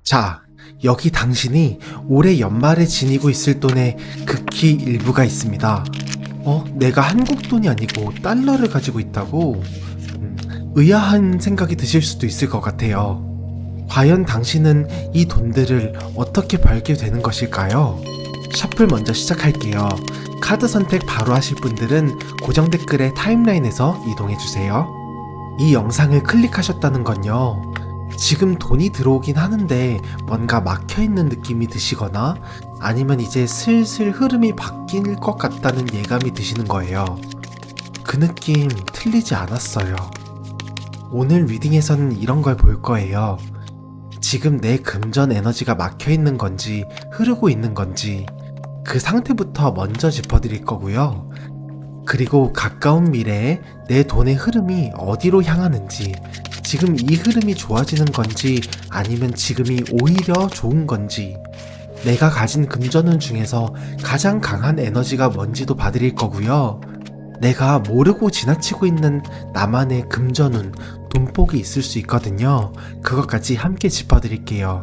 자, 여기 당신이 올해 연말에 지니고 있을 돈의 극히 일부가 있습니다. 내가 한국 돈이 아니고 달러를 가지고 있다고? 의아한 생각이 드실 수도 있을 것 같아요. 과연 당신은 이 돈들을 어떻게 벌게 되는 것일까요? 셔플 먼저 시작할게요. 카드 선택 바로 하실 분들은 고정 댓글의 타임라인에서 이동해주세요. 이 영상을 클릭하셨다는 건요, 지금 돈이 들어오긴 하는데 뭔가 막혀있는 느낌이 드시거나 아니면 이제 슬슬 흐름이 바뀔 것 같다는 예감이 드시는 거예요. 그 느낌 틀리지 않았어요. 오늘 리딩에서는 이런 걸 볼 거예요. 지금 내 금전 에너지가 막혀있는 건지 흐르고 있는 건지 그 상태부터 먼저 짚어드릴 거고요. 그리고 가까운 미래에 내 돈의 흐름이 어디로 향하는지, 지금 이 흐름이 좋아지는 건지 아니면 지금이 오히려 좋은 건지, 내가 가진 금전운 중에서 가장 강한 에너지가 뭔지도 봐드릴 거고요. 내가 모르고 지나치고 있는 나만의 금전운, 돈복이 있을 수 있거든요. 그것까지 함께 짚어드릴게요.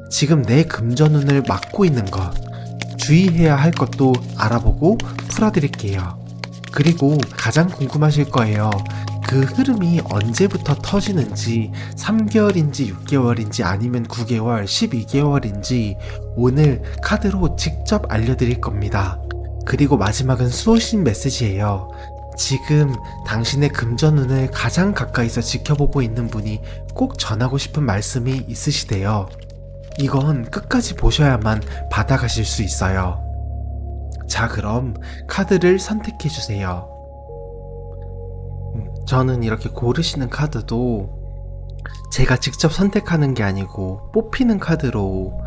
지금 내 금전운을 막고 있는 것, 주의해야 할 것도 알아보고 풀어드릴게요. 그리고 가장 궁금하실 거예요. 그 흐름이 언제부터 터지는지, 3개월인지 6개월인지 아니면 9개월, 12개월인지 오늘 카드로 직접 알려드릴 겁니다. 그리고 마지막은 수호신 메시지예요. 지금 당신의 금전운을 가장 가까이서 지켜보고 있는 분이 꼭 전하고 싶은 말씀이 있으시대요. 이건 끝까지 보셔야만 받아가실 수 있어요. 자, 그럼 카드를 선택해주세요. 저는 이렇게 고르시는 카드도 제가 직접 선택하는 게 아니고 뽑히는 카드로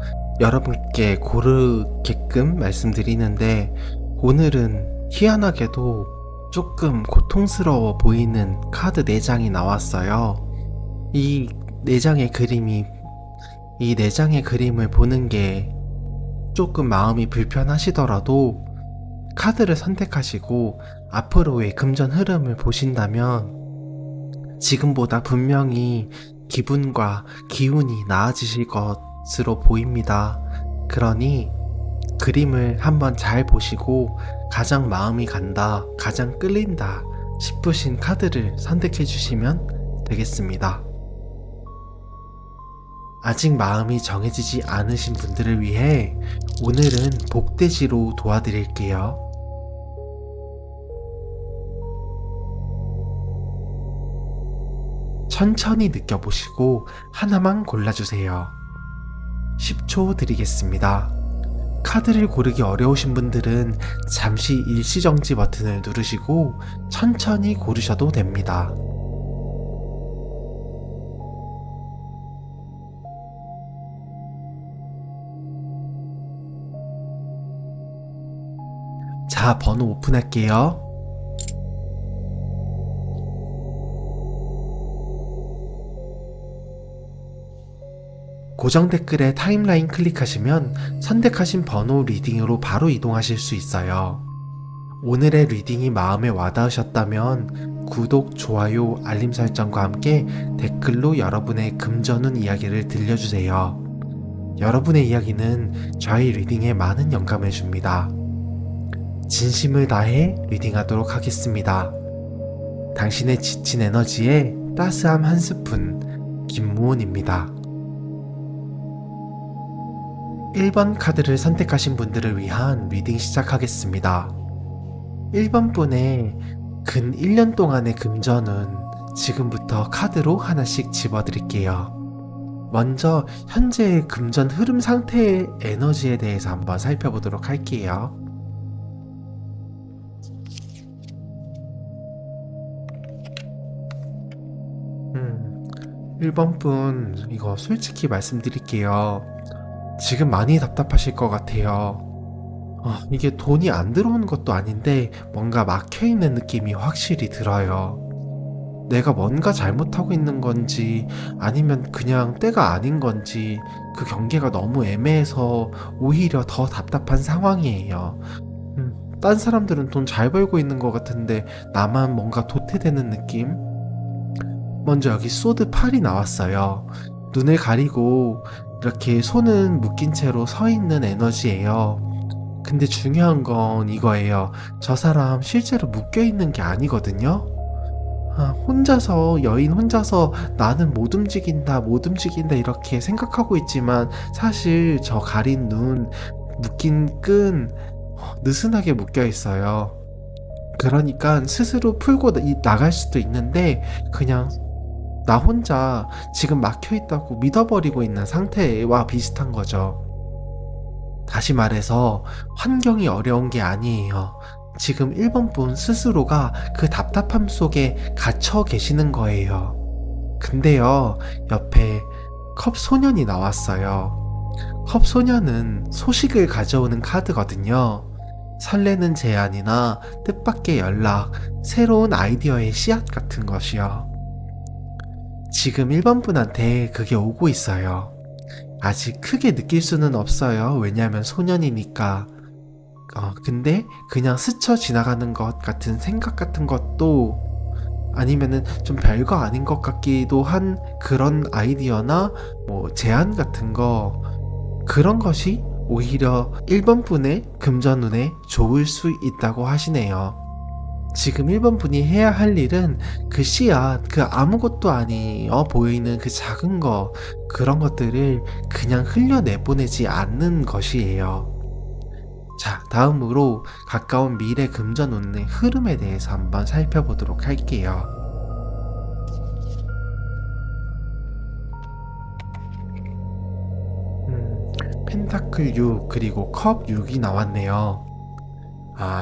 여러분께 고르게끔 말씀드리는데, 오늘은 희한하게도 조금 고통스러워 보이는 카드 4장이 나왔어요. 이 4장의 그림을 보는 게 조금 마음이 불편하시더라도 카드를 선택하시고 앞으로의 금전 흐름을 보신다면 지금보다 분명히 기분과 기운이 나아지실 것으로 보입니다. 그러니 그림을 한번 잘 보시고 가장 마음이 간다, 가장 끌린다 싶으신 카드를 선택해 주시면 되겠습니다. 아직 마음이 정해지지 않으신 분들을 위해 오늘은 복대지로 도와드릴게요. 천천히 느껴보시고 하나만 골라주세요. 10초 드리겠습니다. 카드를 고르기 어려우신 분들은 잠시 일시정지 버튼을 누르시고 천천히 고르셔도 됩니다. 자, 번호 오픈할게요. 고정 댓글에 타임라인 클릭하시면 선택하신 번호 리딩으로 바로 이동하실 수 있어요. 오늘의 리딩이 마음에 와닿으셨다면 구독, 좋아요, 알림 설정과 함께 댓글로 여러분의 금전운 이야기를 들려주세요. 여러분의 이야기는 저희 리딩에 많은 영감을 줍니다. 진심을 다해 리딩하도록 하겠습니다. 당신의 지친 에너지에 따스함 한 스푼, 김무온입니다. 1번 카드를 선택하신 분들을 위한 리딩 시작하겠습니다. 1번 분의 근 1년 동안의 금전은 지금부터 카드로 하나씩 집어드릴게요. 먼저 현재의 금전 흐름 상태의 에너지에 대해서 한번 살펴보도록 할게요. 1번 분, 이거 솔직히 말씀드릴게요. 지금 많이 답답하실 것 같아요. 이게 돈이 안 들어오는 것도 아닌데 뭔가 막혀있는 느낌이 확실히 들어요. 내가 뭔가 잘못하고 있는 건지 아니면 그냥 때가 아닌 건지 그 경계가 너무 애매해서 오히려 더 답답한 상황이에요. 딴 사람들은 돈 잘 벌고 있는 것 같은데 나만 뭔가 도태되는 느낌? 먼저 여기 소드 8이 나왔어요. 눈을 가리고 이렇게 손은 묶인 채로 서 있는 에너지예요. 근데 중요한 건 이거예요. 저 사람 실제로 묶여 있는 게 아니거든요. 혼자서, 여인 혼자서 나는 못 움직인다, 못 움직인다 이렇게 생각하고 있지만 사실 저 가린 눈, 묶인 끈 느슨하게 묶여 있어요. 그러니까 스스로 풀고 나갈 수도 있는데 그냥 나 혼자 지금 막혀 있다고 믿어버리고 있는 상태와 비슷한 거죠. 다시 말해서 환경이 어려운 게 아니에요. 지금 1번 분 스스로가 그 답답함 속에 갇혀 계시는 거예요. 근데요, 옆에 컵 소년이 나왔어요. 컵 소년은 소식을 가져오는 카드거든요. 설레는 제안이나 뜻밖의 연락, 새로운 아이디어의 씨앗 같은 것이요. 지금 1번 분한테 그게 오고 있어요. 아직 크게 느낄 수는 없어요. 왜냐하면 소년이니까. 근데 그냥 스쳐 지나가는 것 같은 생각 같은 것도 아니면은 좀 별거 아닌 것 같기도 한 그런 아이디어나 뭐 제안 같은 거, 그런 것이 오히려 1번 분의 금전운에 좋을 수 있다고 하시네요. 지금 1번 분이 해야 할 일은 그 씨앗, 그 아무것도 아니어 보이는 그 작은 거, 그런 것들을 그냥 흘려내보내지 않는 것이에요. 자, 다음으로 가까운 미래 금전운의 흐름에 대해서 한번 살펴보도록 할게요. 펜타클 6 그리고 컵 6이 나왔네요.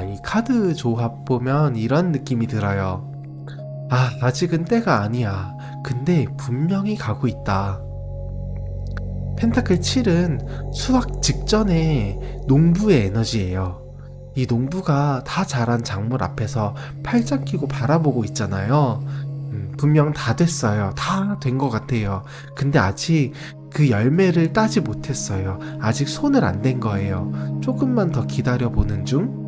이 카드 조합 보면 이런 느낌이 들어요. 아직은 때가 아니야. 근데 분명히 가고 있다. 펜타클 7은 수확 직전의 농부의 에너지예요. 이 농부가 다 자란 작물 앞에서 팔짱 끼고 바라보고 있잖아요. 분명 다 됐어요. 다 된 것 같아요. 근데 아직 그 열매를 따지 못했어요. 아직 손을 안 댄 거예요. 조금만 더 기다려보는 중?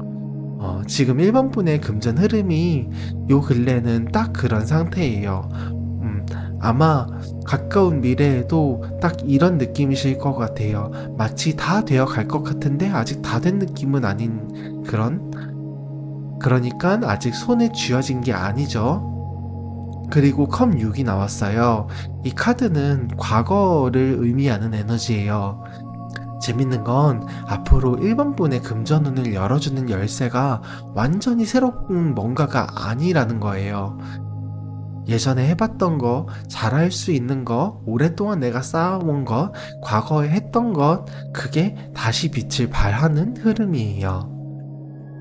지금 1번 분의 금전 흐름이 요 근래는 딱 그런 상태예요. 아마 가까운 미래에도 딱 이런 느낌이실 것 같아요. 마치 다 되어 갈 것 같은데 아직 다 된 느낌은 아닌 그러니까 아직 손에 쥐어진 게 아니죠. 그리고 컵 6이 나왔어요. 이 카드는 과거를 의미하는 에너지예요. 재밌는 건 앞으로 1번 분의 금전운을 열어주는 열쇠가 완전히 새로운 뭔가가 아니라는 거예요. 예전에 해봤던 거, 잘할 수 있는 거, 오랫동안 내가 쌓아온 것, 과거에 했던 것, 그게 다시 빛을 발하는 흐름이에요.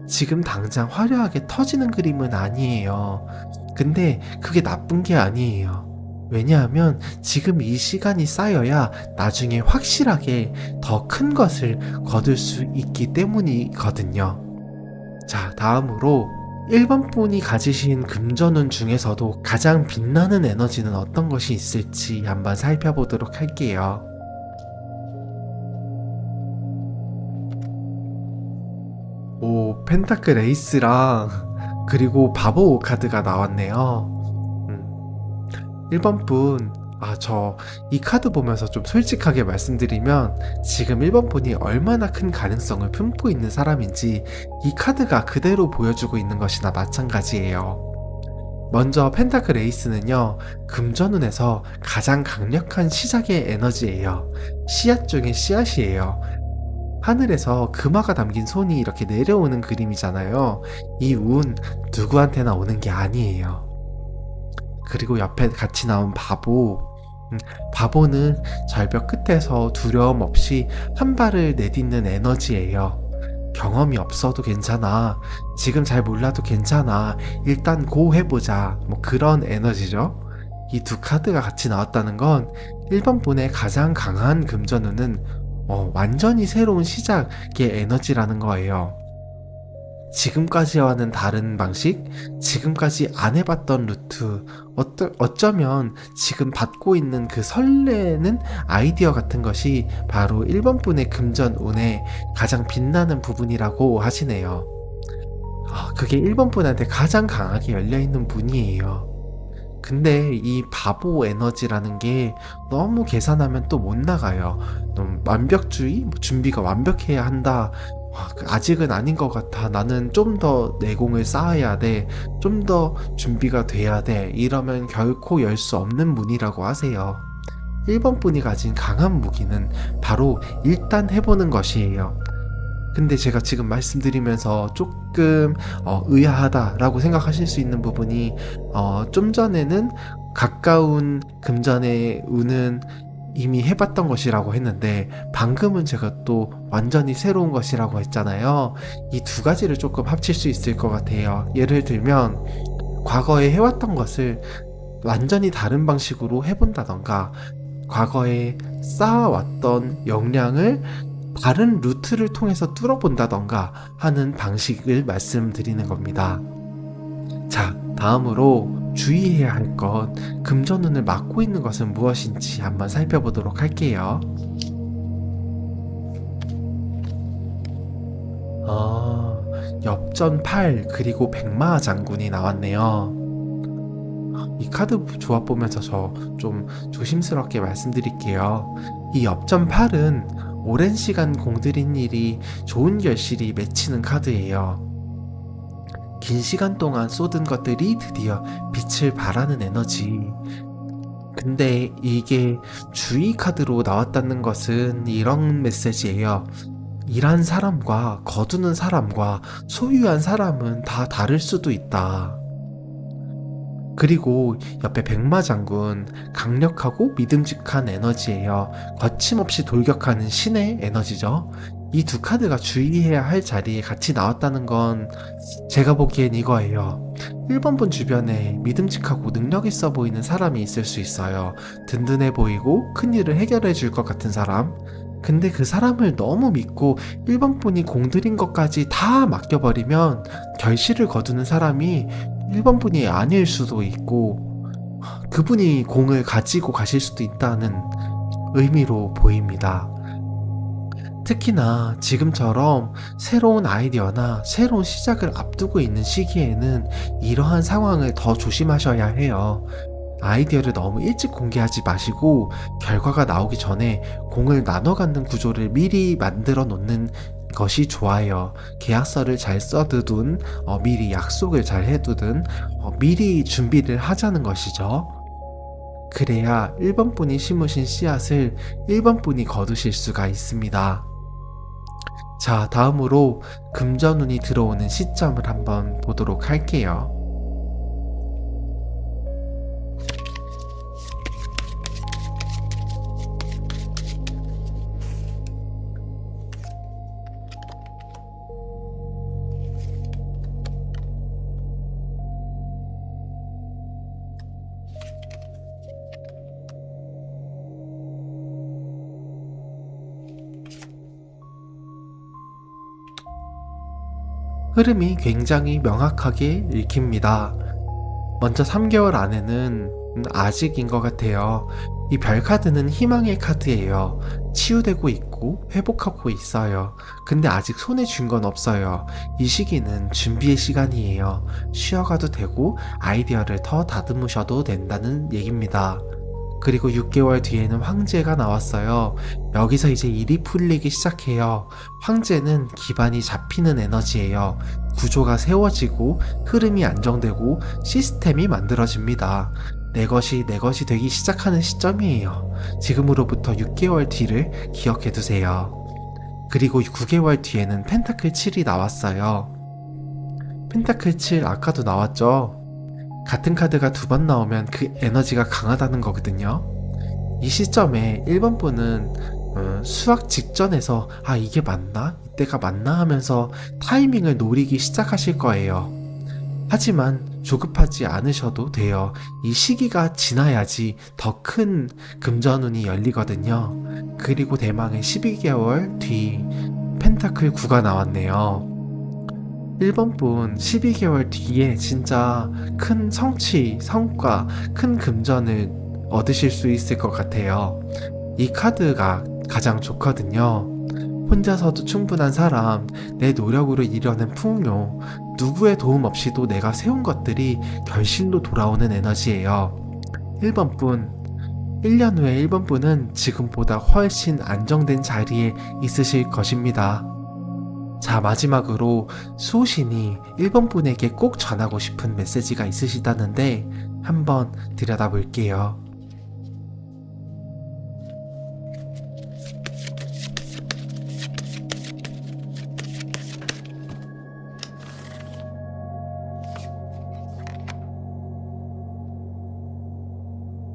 지금 당장 화려하게 터지는 그림은 아니에요. 근데 그게 나쁜 게 아니에요. 왜냐하면 지금 이 시간이 쌓여야 나중에 확실하게 더 큰 것을 거둘 수 있기 때문이거든요. 자, 다음으로 1번 분이 가지신 금전운 중에서도 가장 빛나는 에너지는 어떤 것이 있을지 한번 살펴보도록 할게요. 오, 펜타클 에이스랑 그리고 바보 카드가 나왔네요. 1번 분, 저 이 카드 보면서 좀 솔직하게 말씀드리면 지금 1번 분이 얼마나 큰 가능성을 품고 있는 사람인지 이 카드가 그대로 보여주고 있는 것이나 마찬가지예요. 먼저 펜타클 에이스는요, 금전운에서 가장 강력한 시작의 에너지예요. 씨앗 중에 씨앗이에요. 하늘에서 금화가 담긴 손이 이렇게 내려오는 그림이잖아요. 이 운 누구한테나 오는 게 아니에요. 그리고 옆에 같이 나온 바보는 절벽 끝에서 두려움 없이 한 발을 내딛는 에너지예요. 경험이 없어도 괜찮아. 지금 잘 몰라도 괜찮아. 일단 고 해보자. 뭐 그런 에너지죠. 이 두 카드가 같이 나왔다는 건 1번 분의 가장 강한 금전운은 완전히 새로운 시작의 에너지라는 거예요. 지금까지와는 다른 방식, 지금까지 안 해봤던 루트, 어쩌면 지금 받고 있는 그 설레는 아이디어 같은 것이 바로 1번 분의 금전운의 가장 빛나는 부분이라고 하시네요. 그게 1번 분한테 가장 강하게 열려있는 문이에요. 근데 이 바보 에너지라는 게 너무 계산하면 또 못 나가요. 너무 완벽주의? 뭐 준비가 완벽해야 한다. 아직은 아닌 것 같아. 나는 좀 더 내공을 쌓아야 돼. 좀 더 준비가 돼야 돼. 이러면 결코 열 수 없는 문이라고 하세요. 1번 분이 가진 강한 무기는 바로 일단 해보는 것이에요. 근데 제가 지금 말씀드리면서 조금 의아하다라고 생각하실 수 있는 부분이 좀 전에는 가까운 금전의 운은 이미 해봤던 것이라고 했는데 방금은 제가 또 완전히 새로운 것이라고 했잖아요. 이 두 가지를 조금 합칠 수 있을 것 같아요. 예를 들면 과거에 해왔던 것을 완전히 다른 방식으로 해본다던가 과거에 쌓아왔던 역량을 다른 루트를 통해서 뚫어본다던가 하는 방식을 말씀드리는 겁니다. 자, 다음으로 주의해야 할 것, 금전운을 막고 있는 것은 무엇인지 한번 살펴보도록 할게요. 엽전 8 그리고 백마 장군이 나왔네요. 이 카드 조합 보면서 저 좀 조심스럽게 말씀드릴게요. 이 엽전 8은 오랜 시간 공들인 일이 좋은 결실이 맺히는 카드예요. 긴 시간 동안 쏟은 것들이 드디어 빛을 발하는 에너지. 근데 이게 주의 카드로 나왔다는 것은 이런 메시지예요. 일한 사람과 거두는 사람과 소유한 사람은 다 다를 수도 있다. 그리고 옆에 백마장군, 강력하고 믿음직한 에너지예요. 거침없이 돌격하는 신의 에너지죠. 이 두 카드가 주의해야 할 자리에 같이 나왔다는 건 제가 보기엔 이거예요. 1번 분 주변에 믿음직하고 능력 있어 보이는 사람이 있을 수 있어요. 든든해 보이고 큰 일을 해결해 줄 것 같은 사람. 근데 그 사람을 너무 믿고 1번 분이 공들인 것까지 다 맡겨버리면 결실을 거두는 사람이 1번 분이 아닐 수도 있고 그분이 공을 가지고 가실 수도 있다는 의미로 보입니다. 특히나 지금처럼 새로운 아이디어나 새로운 시작을 앞두고 있는 시기에는 이러한 상황을 더 조심하셔야 해요. 아이디어를 너무 일찍 공개하지 마시고 결과가 나오기 전에 공을 나눠 갖는 구조를 미리 만들어 놓는 것이 좋아요. 계약서를 잘 써두든 미리 약속을 잘 해두든 미리 준비를 하자는 것이죠. 그래야 1번 분이 심으신 씨앗을 1번 분이 거두실 수가 있습니다. 자, 다음으로 금전운이 들어오는 시점을 한번 보도록 할게요. 흐름이 굉장히 명확하게 읽힙니다. 먼저 3개월 안에는 아직인 것 같아요. 이 별카드는 희망의 카드예요. 치유되고 있고 회복하고 있어요. 근데 아직 손에 쥔 건 없어요. 이 시기는 준비의 시간이에요. 쉬어가도 되고 아이디어를 더 다듬으셔도 된다는 얘기입니다. 그리고 6개월 뒤에는 황제가 나왔어요. 여기서 이제 일이 풀리기 시작해요. 황제는 기반이 잡히는 에너지예요. 구조가 세워지고 흐름이 안정되고 시스템이 만들어집니다. 내 것이 되기 시작하는 시점이에요. 지금으로부터 6개월 뒤를 기억해 두세요. 그리고 9개월 뒤에는 펜타클 7이 나왔어요. 펜타클 7 아까도 나왔죠? 같은 카드가 두 번 나오면 그 에너지가 강하다는 거거든요. 이 시점에 1번 분은 수학 직전에서 이게 맞나? 이때가 맞나? 하면서 타이밍을 노리기 시작하실 거예요. 하지만 조급하지 않으셔도 돼요. 이 시기가 지나야지 더 큰 금전운이 열리거든요. 그리고 대망의 12개월 뒤 펜타클 9가 나왔네요. 1번 분 12개월 뒤에 진짜 큰 성취, 성과, 큰 금전을 얻으실 수 있을 것 같아요. 이 카드가 가장 좋거든요. 혼자서도 충분한 사람, 내 노력으로 이뤄낸 풍요, 누구의 도움 없이도 내가 세운 것들이 결실로 돌아오는 에너지예요. 1번 분, 1년 후에 1번 분은 지금보다 훨씬 안정된 자리에 있으실 것입니다. 자, 마지막으로 수호신이 1번 분에게 꼭 전하고 싶은 메시지가 있으시다는데 한번 들여다볼게요.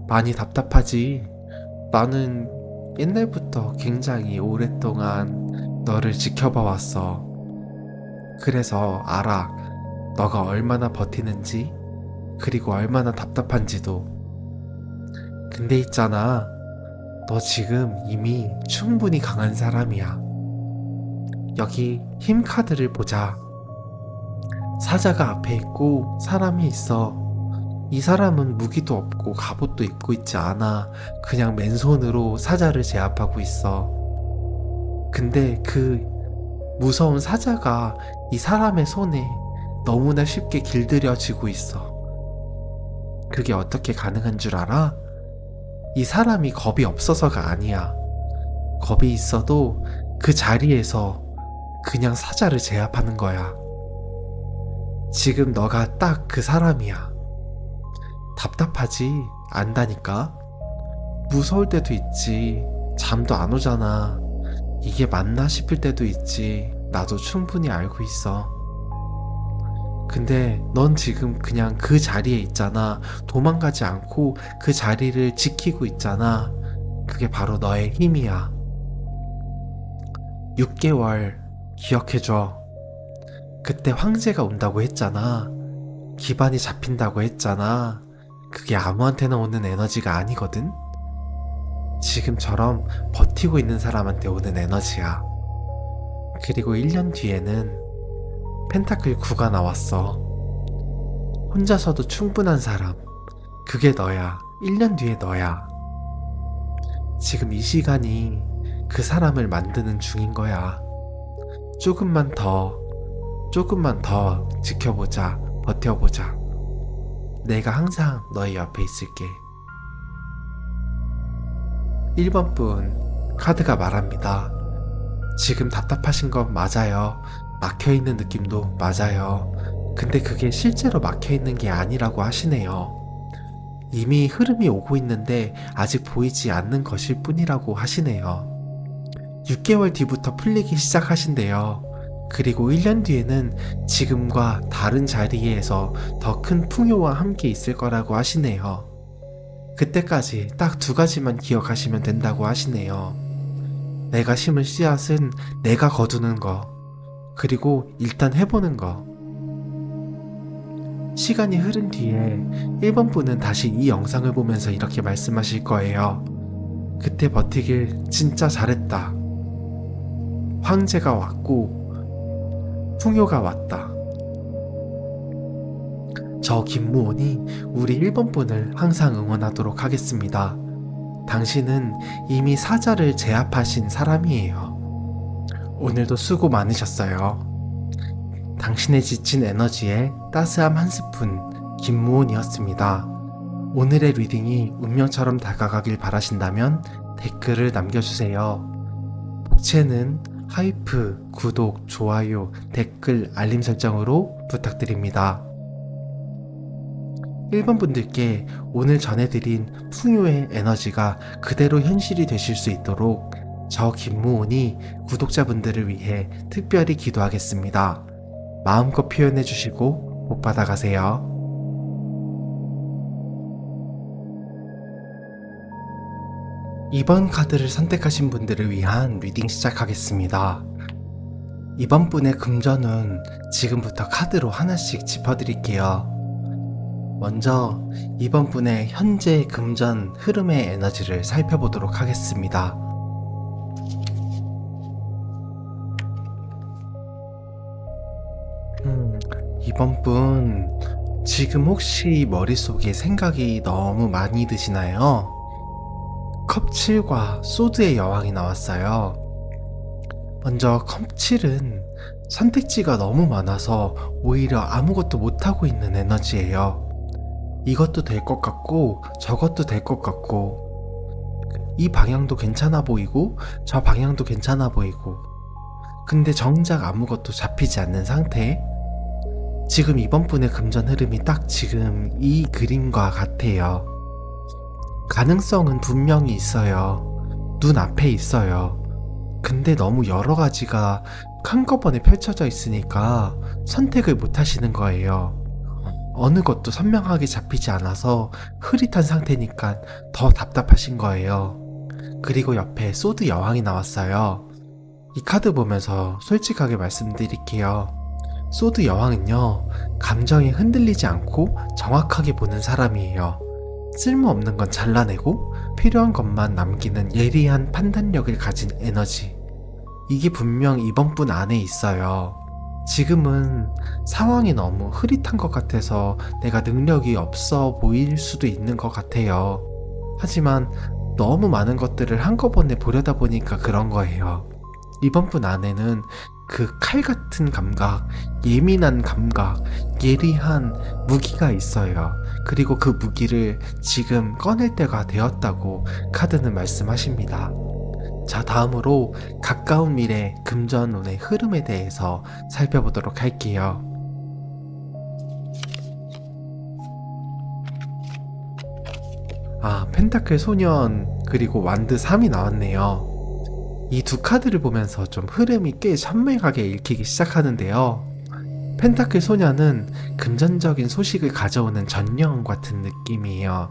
많이 답답하지? 나는 옛날부터 굉장히 오랫동안 너를 지켜봐 왔어. 그래서 알아. 너가 얼마나 버티는지, 그리고 얼마나 답답한지도. 근데 있잖아. 너 지금 이미 충분히 강한 사람이야. 여기 힘 카드를 보자. 사자가 앞에 있고 사람이 있어. 이 사람은 무기도 없고 갑옷도 입고 있지 않아. 그냥 맨손으로 사자를 제압하고 있어. 근데 그 무서운 사자가 이 사람의 손에 너무나 쉽게 길들여지고 있어. 그게 어떻게 가능한 줄 알아? 이 사람이 겁이 없어서가 아니야. 겁이 있어도 그 자리에서 그냥 사자를 제압하는 거야. 지금 너가 딱 그 사람이야. 답답하지? 안다니까? 무서울 때도 있지. 잠도 안 오잖아. 이게 맞나 싶을 때도 있지. 나도 충분히 알고 있어. 근데 넌 지금 그냥 그 자리에 있잖아. 도망가지 않고 그 자리를 지키고 있잖아. 그게 바로 너의 힘이야. 6개월 기억해줘. 그때 황제가 온다고 했잖아. 기반이 잡힌다고 했잖아. 그게 아무한테나 오는 에너지가 아니거든? 지금처럼 버티고 있는 사람한테 오는 에너지야. 그리고 1년 뒤에는 펜타클 9가 나왔어. 혼자서도 충분한 사람. 그게 너야. 1년 뒤에 너야. 지금 이 시간이 그 사람을 만드는 중인 거야. 조금만 더 지켜보자. 버텨보자. 내가 항상 너의 옆에 있을게. 1번 분, 카드가 말합니다. 지금 답답하신 건 맞아요. 막혀있는 느낌도 맞아요. 근데 그게 실제로 막혀있는 게 아니라고 하시네요. 이미 흐름이 오고 있는데 아직 보이지 않는 것일 뿐이라고 하시네요. 6개월 뒤부터 풀리기 시작하신대요. 그리고 1년 뒤에는 지금과 다른 자리에서 더 큰 풍요와 함께 있을 거라고 하시네요. 그때까지 딱 2가지만 기억하시면 된다고 하시네요. 내가 심을 씨앗은 내가 거두는 거, 그리고 일단 해보는 거. 시간이 흐른 뒤에 1번 분은 다시 이 영상을 보면서 이렇게 말씀하실 거예요. 그때 버티길 진짜 잘했다. 황제가 왔고 풍요가 왔다. 저 김무온이 우리 1번 분을 항상 응원하도록 하겠습니다. 당신은 이미 사자를 제압하신 사람이에요. 오늘도 수고 많으셨어요. 당신의 지친 에너지에 따스함 한 스푼, 김무온이었습니다. 오늘의 리딩이 운명처럼 다가가길 바라신다면 댓글을 남겨주세요. 복채는 하이프, 구독, 좋아요, 댓글, 알림 설정으로 부탁드립니다. 1번 분들께 오늘 전해드린 풍요의 에너지가 그대로 현실이 되실 수 있도록 저 김무온이 구독자분들을 위해 특별히 기도하겠습니다. 마음껏 표현해주시고 복 받아가세요. 이번 카드를 선택하신 분들을 위한 리딩 시작하겠습니다. 이번 분의 금전운 지금부터 카드로 하나씩 짚어드릴게요. 먼저 이번 분의 현재 금전 흐름의 에너지를 살펴보도록 하겠습니다. 이번 분 지금 혹시 머릿속에 생각이 너무 많이 드시나요? 컵 7과 소드의 여왕이 나왔어요. 먼저 컵7은 선택지가 너무 많아서 오히려 아무것도 못하고 있는 에너지예요. 이것도 될 것 같고 저것도 될 것 같고 이 방향도 괜찮아 보이고 저 방향도 괜찮아 보이고 근데 정작 아무것도 잡히지 않는 상태. 지금 이번 분의 금전 흐름이 딱 지금 이 그림과 같아요. 가능성은 분명히 있어요. 눈앞에 있어요. 근데 너무 여러 가지가 한꺼번에 펼쳐져 있으니까 선택을 못 하시는 거예요. 어느 것도 선명하게 잡히지 않아서 흐릿한 상태니까 더 답답하신 거예요. 그리고 옆에 소드 여왕이 나왔어요. 이 카드 보면서 솔직하게 말씀드릴게요. 소드 여왕은요, 감정이 흔들리지 않고 정확하게 보는 사람이에요. 쓸모없는 건 잘라내고 필요한 것만 남기는 예리한 판단력을 가진 에너지. 이게 분명 이번 분 안에 있어요. 지금은 상황이 너무 흐릿한 것 같아서 내가 능력이 없어 보일 수도 있는 것 같아요. 하지만 너무 많은 것들을 한꺼번에 보려다 보니까 그런 거예요. 이번 분 안에는 그 칼 같은 감각, 예민한 감각, 예리한 무기가 있어요. 그리고 그 무기를 지금 꺼낼 때가 되었다고 카드는 말씀하십니다. 자, 다음으로 가까운 미래 금전운의 흐름에 대해서 살펴보도록 할게요. 펜타클 소년 그리고 완드 3이 나왔네요. 이 두 카드를 보면서 좀 흐름이 꽤 선명하게 읽히기 시작하는데요. 펜타클 소년은 금전적인 소식을 가져오는 전령 같은 느낌이에요.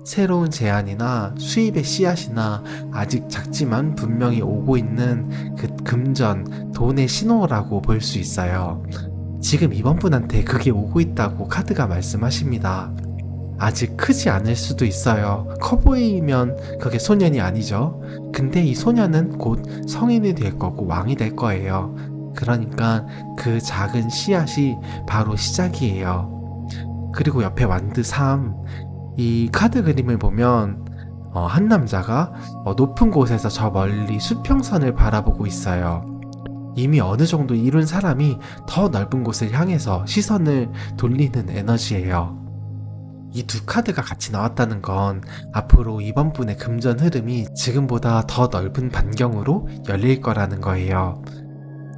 새로운 제안이나 수입의 씨앗이나 아직 작지만 분명히 오고 있는 그 금전, 돈의 신호라고 볼 수 있어요. 지금 이번 분한테 그게 오고 있다고 카드가 말씀하십니다. 아직 크지 않을 수도 있어요. 커 보이면 그게 소년이 아니죠. 근데 이 소년은 곧 성인이 될 거고 왕이 될 거예요. 그러니까 그 작은 씨앗이 바로 시작이에요. 그리고 옆에 완드 3, 이 카드 그림을 보면 한 남자가 높은 곳에서 저 멀리 수평선을 바라보고 있어요. 이미 어느 정도 이룬 사람이 더 넓은 곳을 향해서 시선을 돌리는 에너지예요. 이 두 카드가 같이 나왔다는 건 앞으로 이번 분의 금전 흐름이 지금보다 더 넓은 반경으로 열릴 거라는 거예요.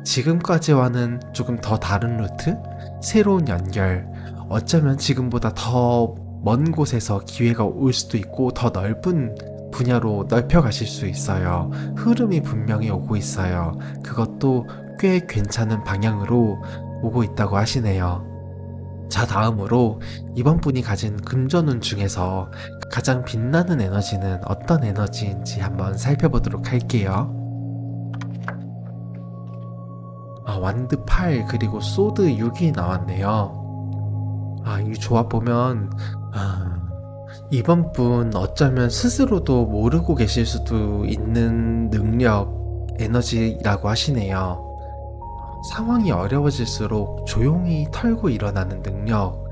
지금까지와는 조금 더 다른 루트, 새로운 연결, 어쩌면 지금보다 더 먼 곳에서 기회가 올 수도 있고 더 넓은 분야로 넓혀가실 수 있어요. 흐름이 분명히 오고 있어요. 그것도 꽤 괜찮은 방향으로 오고 있다고 하시네요. 자, 다음으로 이번 분이 가진 금전운 중에서 가장 빛나는 에너지는 어떤 에너지인지 한번 살펴보도록 할게요. 완드 8 그리고 소드 6이 나왔네요. 이 조합 보면 이번 분 어쩌면 스스로도 모르고 계실 수도 있는 능력, 에너지라고 하시네요. 상황이 어려워질수록 조용히 털고 일어나는 능력,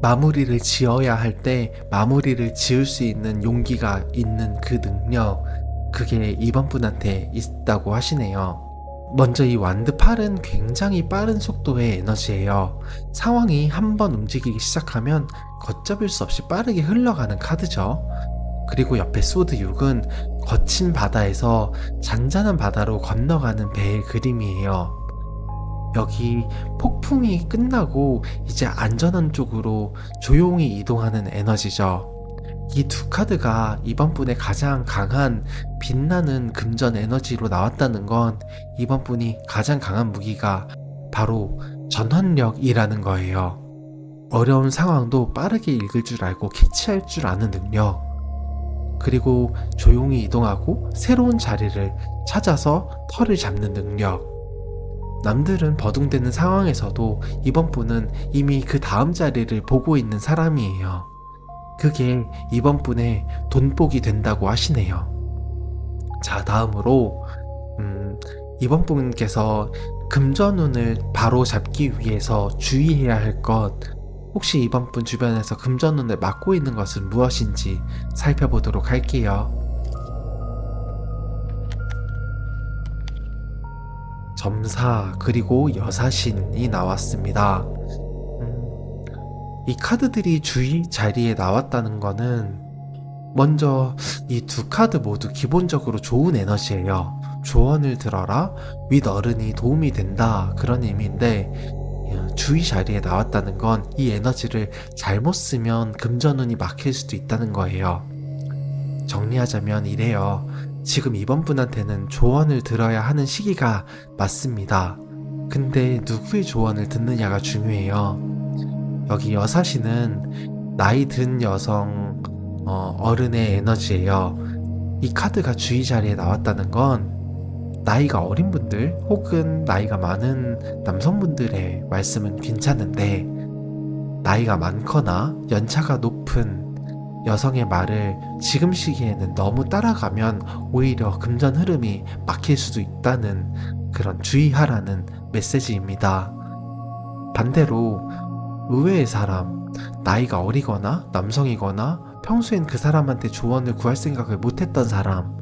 마무리를 지어야 할 때 마무리를 지을 수 있는 용기가 있는 그 능력, 그게 이번 분한테 있다고 하시네요. 먼저 이 완드 8은 굉장히 빠른 속도의 에너지예요. 상황이 한번 움직이기 시작하면 걷잡을 수 없이 빠르게 흘러가는 카드죠. 그리고 옆에 소드 6은 거친 바다에서 잔잔한 바다로 건너가는 배의 그림이에요. 여기 폭풍이 끝나고 이제 안전한 쪽으로 조용히 이동하는 에너지죠. 이 두 카드가 이번 분의 가장 강한 빛나는 금전 에너지로 나왔다는 건 이번 분이 가장 강한 무기가 바로 전환력이라는 거예요. 어려운 상황도 빠르게 읽을 줄 알고 캐치할 줄 아는 능력, 그리고 조용히 이동하고 새로운 자리를 찾아서 털을 잡는 능력. 남들은 버둥대는 상황에서도 이번 분은 이미 그 다음 자리를 보고 있는 사람이에요. 그게 이번 분의 돈복이 된다고 하시네요. 자, 다음으로 이번 분께서 금전운을 바로 잡기 위해서 주의해야 할 것, 혹시 이번 분 주변에서 금전운을 막고 있는 것은 무엇인지 살펴보도록 할게요. 점사, 그리고 여사신이 나왔습니다. 이 카드들이 주의 자리에 나왔다는 거는 먼저 이 두 카드 모두 기본적으로 좋은 에너지예요. 조언을 들어라, 윗어른이 도움이 된다, 그런 의미인데 주의 자리에 나왔다는 건 이 에너지를 잘못 쓰면 금전운이 막힐 수도 있다는 거예요. 정리하자면 이래요. 지금 이번 분한테는 조언을 들어야 하는 시기가 맞습니다. 근데 누구의 조언을 듣느냐가 중요해요. 여기 여사신은 나이 든 여성 어른의 에너지예요. 이 카드가 주의 자리에 나왔다는 건 나이가 어린 분들 혹은 나이가 많은 남성분들의 말씀은 괜찮은데, 나이가 많거나 연차가 높은 여성의 말을 지금 시기에는 너무 따라가면 오히려 금전 흐름이 막힐 수도 있다는 그런 주의하라는 메시지입니다. 반대로 의외의 사람, 나이가 어리거나 남성이거나 평소엔 그 사람한테 조언을 구할 생각을 못했던 사람,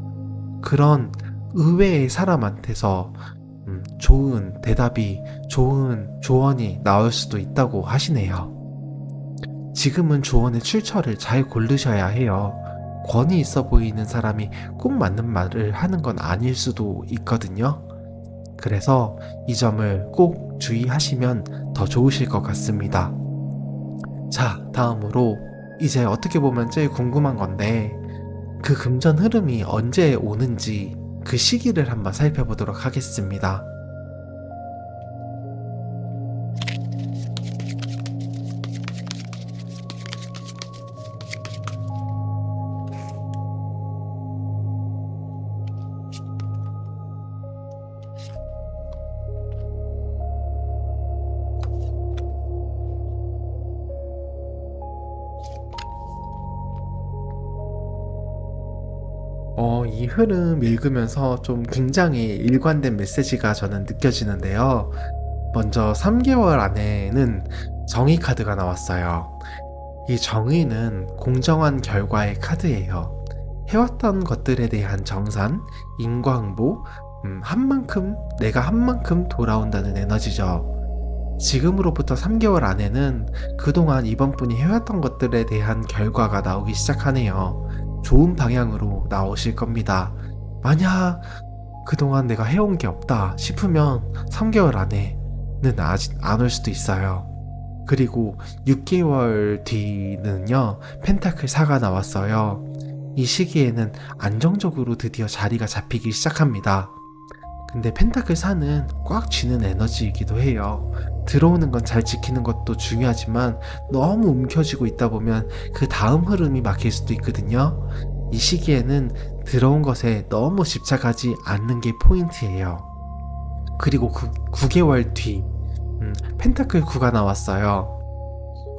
그런 의외의 사람한테서 좋은 대답이, 좋은 조언이 나올 수도 있다고 하시네요. 지금은 조언의 출처를 잘 고르셔야 해요. 권위 있어 보이는 사람이 꼭 맞는 말을 하는 건 아닐 수도 있거든요. 그래서 이 점을 꼭 주의하시면 더 좋으실 것 같습니다. 자, 다음으로 이제 어떻게 보면 제일 궁금한 건데, 그 금전 흐름이 언제 오는지 그 시기를 한번 살펴보도록 하겠습니다. 이 흐름 읽으면서 좀 굉장히 일관된 메시지가 저는 느껴지는데요. 먼저 3개월 안에는 정의 카드가 나왔어요. 이 정의는 공정한 결과의 카드예요. 해왔던 것들에 대한 정산, 인과응보, 내가 한 만큼 돌아온다는 에너지죠. 지금으로부터 3개월 안에는 그동안 이번 분이 해왔던 것들에 대한 결과가 나오기 시작하네요. 좋은 방향으로 나오실 겁니다. 만약 그동안 내가 해온 게 없다 싶으면 3개월 안에는 아직 안 올 수도 있어요. 그리고 6개월 뒤는요, 펜타클 4가 나왔어요. 이 시기에는 안정적으로 드디어 자리가 잡히기 시작합니다. 근데 펜타클 4는 꽉 쥐는 에너지이기도 해요. 들어오는 건 잘 지키는 것도 중요하지만 너무 움켜쥐고 있다 보면 그 다음 흐름이 막힐 수도 있거든요. 이 시기에는 들어온 것에 너무 집착하지 않는 게 포인트예요. 그리고 9개월 뒤 펜타클 9가 나왔어요.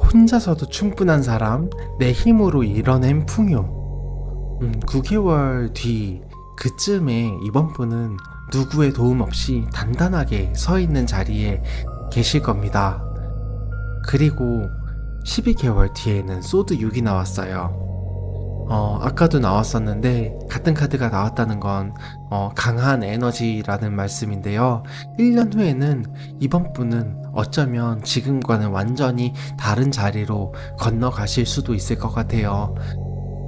혼자서도 충분한 사람, 내 힘으로 이뤄낸 풍요. 9개월 뒤 그쯤에 이번 분은 누구의 도움 없이 단단하게 서 있는 자리에 계실 겁니다. 그리고 12개월 뒤에는 소드 6이 나왔어요. 아까도 나왔었는데 같은 카드가 나왔다는 건 강한 에너지라는 말씀인데요. 1년 후에는 이번 분은 어쩌면 지금과는 완전히 다른 자리로 건너가실 수도 있을 것 같아요.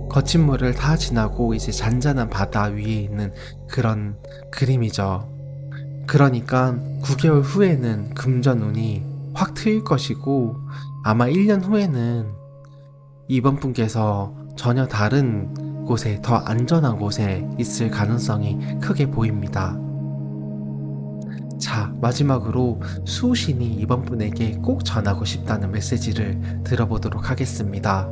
거친 물을 다 지나고 이제 잔잔한 바다 위에 있는 그런 그림이죠. 그러니까 9개월 후에는 금전운이 확 트일 것이고, 아마 1년 후에는 이번 분께서 전혀 다른 곳에, 더 안전한 곳에 있을 가능성이 크게 보입니다. 자, 마지막으로 수호신이 이번 분에게 꼭 전하고 싶다는 메시지를 들어보도록 하겠습니다.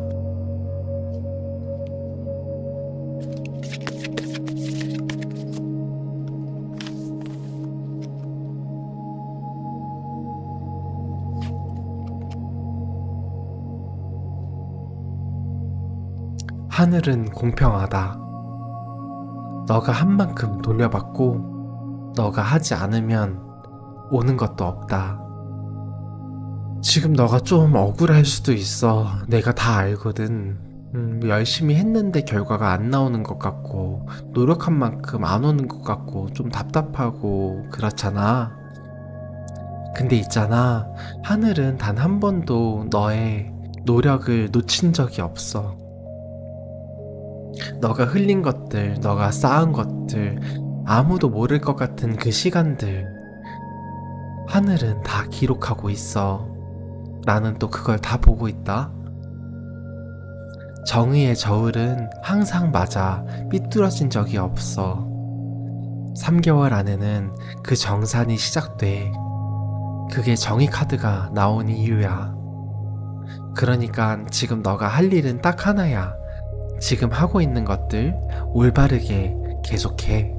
하늘은 공평하다. 너가 한 만큼 돌려받고 너가 하지 않으면 오는 것도 없다. 지금 너가 좀 억울할 수도 있어. 내가 다 알거든. 열심히 했는데 결과가 안 나오는 것 같고, 노력한 만큼 안 오는 것 같고, 좀 답답하고, 그렇잖아. 근데 있잖아, 하늘은 단 한 번도 너의 노력을 놓친 적이 없어. 너가 흘린 것들, 너가 쌓은 것들, 아무도 모를 것 같은 그 시간들, 하늘은 다 기록하고 있어. 나는 또 그걸 다 보고 있다. 정의의 저울은 항상 맞아 삐뚤어진 적이 없어. 3개월 안에는 그 정산이 시작돼. 그게 정의 카드가 나온 이유야. 그러니까 지금 너가 할 일은 딱 하나야. 지금 하고 있는 것들 올바르게 계속해.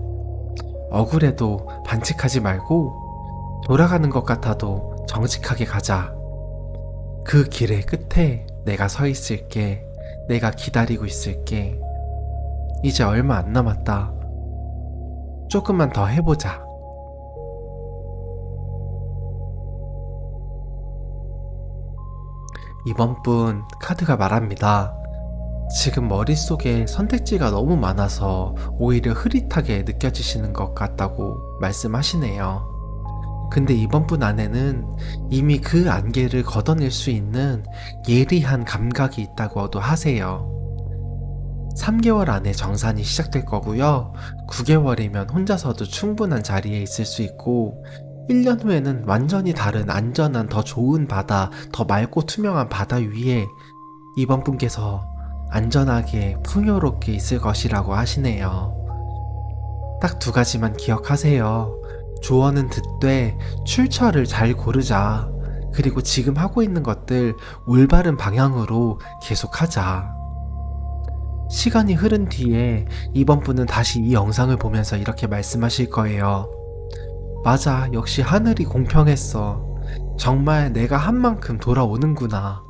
억울해도 반칙하지 말고 돌아가는 것 같아도 정직하게 가자. 그 길의 끝에 내가 서 있을게. 내가 기다리고 있을게. 이제 얼마 안 남았다. 조금만 더 해보자. 이번 분 카드가 말합니다. 지금 머릿속에 선택지가 너무 많아서 오히려 흐릿하게 느껴지시는 것 같다고 말씀하시네요. 근데 이번 분 안에는 이미 그 안개를 걷어낼 수 있는 예리한 감각이 있다고도 하세요. 3개월 안에 정산이 시작될 거고요. 9개월이면 혼자서도 충분한 자리에 있을 수 있고 1년 후에는 완전히 다른 안전한 더 좋은 바다, 더 맑고 투명한 바다 위에 이번 분께서 안전하게 풍요롭게 있을 것이라고 하시네요. 딱 2가지만 기억하세요. 조언은 듣되 출처를 잘 고르자. 그리고 지금 하고 있는 것들 올바른 방향으로 계속하자. 시간이 흐른 뒤에 이번 분은 다시 이 영상을 보면서 이렇게 말씀하실 거예요. 맞아, 역시 하늘이 공평했어. 정말 내가 한 만큼 돌아오는구나.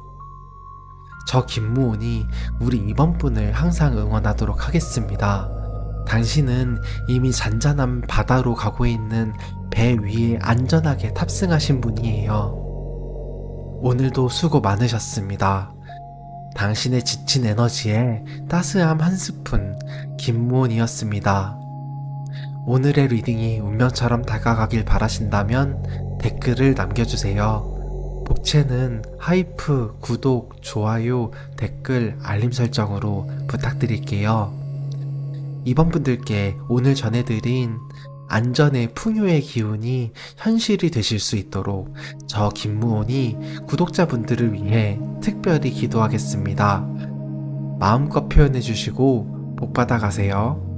저 김무온이 우리 이번 분을 항상 응원하도록 하겠습니다. 당신은 이미 잔잔한 바다로 가고 있는 배 위에 안전하게 탑승하신 분이에요. 오늘도 수고 많으셨습니다. 당신의 지친 에너지에 따스함 한 스푼, 김무온이었습니다. 오늘의 리딩이 운명처럼 다가가길 바라신다면 댓글을 남겨주세요. 복채는 하이프, 구독, 좋아요, 댓글, 알림 설정으로 부탁드릴게요. 이번 분들께 오늘 전해드린 안전의 풍요의 기운이 현실이 되실 수 있도록 저 김무온이 구독자분들을 위해 특별히 기도하겠습니다. 마음껏 표현해주시고 복 받아가세요.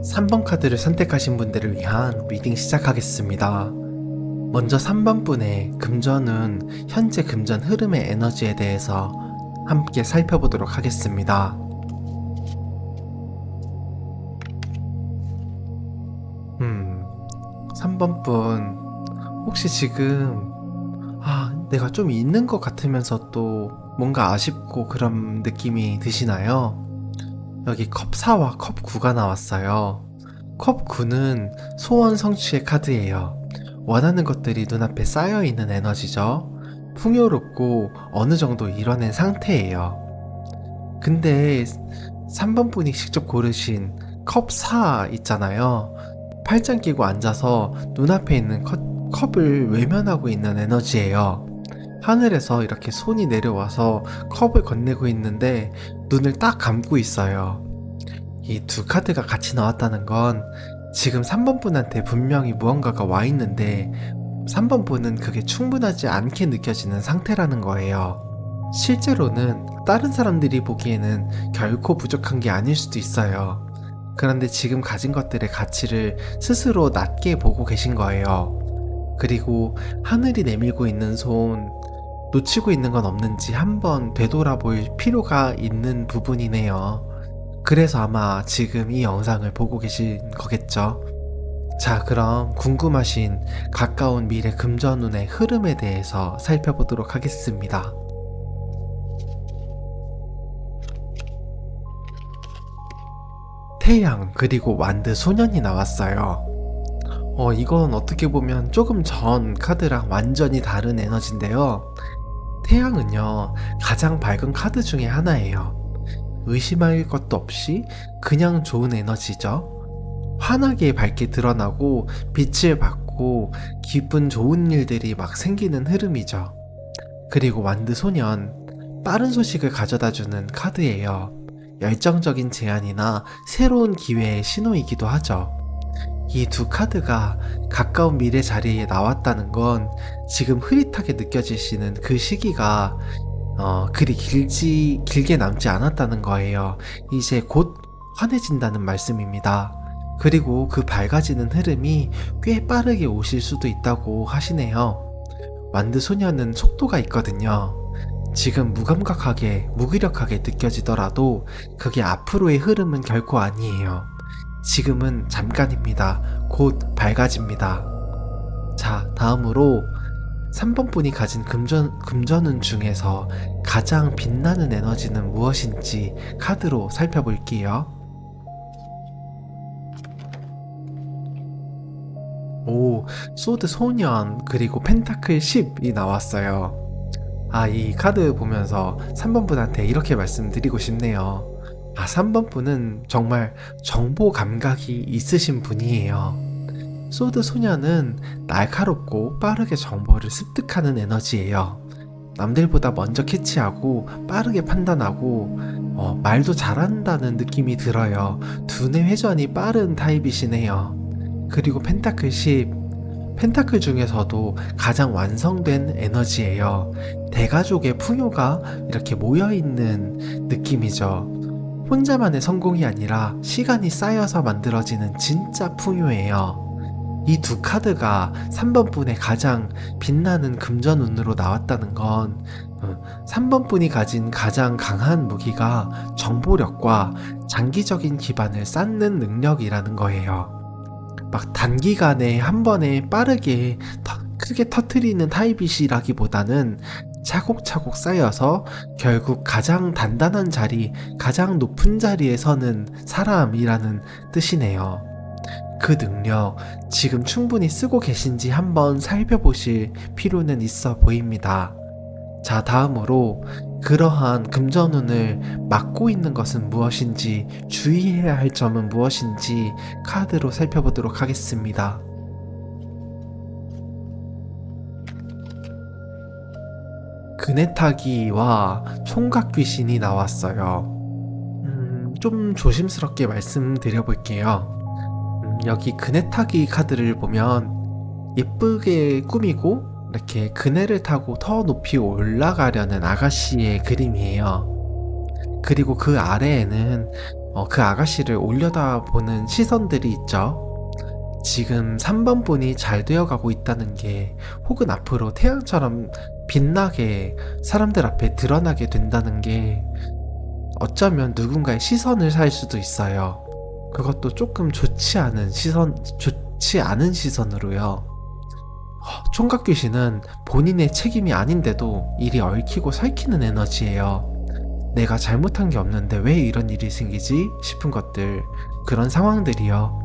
3번 카드를 선택하신 분들을 위한 리딩 시작하겠습니다. 먼저 3번 분의 금전운, 현재 금전 흐름의 에너지에 대해서 함께 살펴보도록 하겠습니다. 3번 분, 혹시 지금 내가 좀 있는 것 같으면서 또 뭔가 아쉽고 그런 느낌이 드시나요? 여기 컵 4와 컵 9가 나왔어요. 컵 9는 소원 성취의 카드예요. 원하는 것들이 눈앞에 쌓여있는 에너지죠. 풍요롭고 어느 정도 이뤄낸 상태예요. 근데 3번 분이 직접 고르신 컵 4 있잖아요. 팔짱 끼고 앉아서 눈앞에 있는 컵을 외면하고 있는 에너지예요. 하늘에서 이렇게 손이 내려와서 컵을 건네고 있는데 눈을 딱 감고 있어요. 이 2카드가 같이 나왔다는 건 지금 3번 분한테 분명히 무언가가 와 있는데 3번 분은 그게 충분하지 않게 느껴지는 상태라는 거예요. 실제로는 다른 사람들이 보기에는 결코 부족한 게 아닐 수도 있어요. 그런데 지금 가진 것들의 가치를 스스로 낮게 보고 계신 거예요. 그리고 하늘이 내밀고 있는 손, 놓치고 있는 건 없는지 한번 되돌아볼 필요가 있는 부분이네요. 그래서 아마 지금 이 영상을 보고 계신 거겠죠. 자, 그럼 궁금하신 가까운 미래 금전운의 흐름에 대해서 살펴보도록 하겠습니다. 태양 그리고 완드 소년이 나왔어요. 이건 어떻게 보면 조금 전 카드랑 완전히 다른 에너지인데요. 태양은요, 가장 밝은 카드 중에 하나예요. 의심할 것도 없이 그냥 좋은 에너지죠. 환하게 밝게 드러나고 빛을 받고 기분 좋은 일들이 막 생기는 흐름이죠. 그리고 완드 소년, 빠른 소식을 가져다주는 카드예요. 열정적인 제안이나 새로운 기회의 신호이기도 하죠. 이 두 카드가 가까운 미래 자리에 나왔다는 건 지금 흐릿하게 느껴지시는 그 시기가 그리 길게 남지 않았다는 거예요. 이제 곧 환해진다는 말씀입니다. 그리고 그 밝아지는 흐름이 꽤 빠르게 오실 수도 있다고 하시네요. 완드 소녀는 속도가 있거든요. 지금 무기력하게 느껴지더라도 그게 앞으로의 흐름은 결코 아니에요. 지금은 잠깐입니다. 곧 밝아집니다. 자, 다음으로 3번 분이 가진 금전운 중에서 가장 빛나는 에너지는 무엇인지 카드로 살펴볼게요. 오, 소드 소년, 그리고 펜타클 10이 나왔어요. 이 카드 보면서 3번 분한테 이렇게 말씀드리고 싶네요. 3번 분은 정말 정보 감각이 있으신 분이에요. 소드 소녀는 날카롭고 빠르게 정보를 습득하는 에너지예요. 남들보다 먼저 캐치하고 빠르게 판단하고 말도 잘한다는 느낌이 들어요. 두뇌 회전이 빠른 타입이시네요. 그리고 펜타클 10, 펜타클 중에서도 가장 완성된 에너지예요. 대가족의 풍요가 이렇게 모여있는 느낌이죠. 혼자만의 성공이 아니라 시간이 쌓여서 만들어지는 진짜 풍요예요. 이 두 카드가 3번 분의 가장 빛나는 금전운으로 나왔다는 건 3번 분이 가진 가장 강한 무기가 정보력과 장기적인 기반을 쌓는 능력이라는 거예요. 막 단기간에 한 번에 빠르게 크게 터트리는 타입이시라기보다는 차곡차곡 쌓여서 결국 가장 단단한 자리, 가장 높은 자리에 서는 사람이라는 뜻이네요. 그 능력 지금 충분히 쓰고 계신지 한번 살펴보실 필요는 있어 보입니다. 자, 다음으로 그러한 금전운을 막고 있는 것은 무엇인지, 주의해야 할 점은 무엇인지 카드로 살펴보도록 하겠습니다. 그네타기와 총각 귀신이 나왔어요. 좀 조심스럽게 말씀드려 볼게요. 여기 그네타기 카드를 보면 예쁘게 꾸미고 이렇게 그네를 타고 더 높이 올라가려는 아가씨의 그림이에요. 그리고 그 아래에는 그 아가씨를 올려다보는 시선들이 있죠. 지금 3번 분이 잘 되어가고 있다는 게, 혹은 앞으로 태양처럼 빛나게 사람들 앞에 드러나게 된다는 게 어쩌면 누군가의 시선을 살 수도 있어요. 그것도 조금 좋지 않은 시선으로요. 총각 귀신은 본인의 책임이 아닌데도 일이 얽히고 설키는 에너지예요. 내가 잘못한 게 없는데 왜 이런 일이 생기지 싶은 것들, 그런 상황들이요.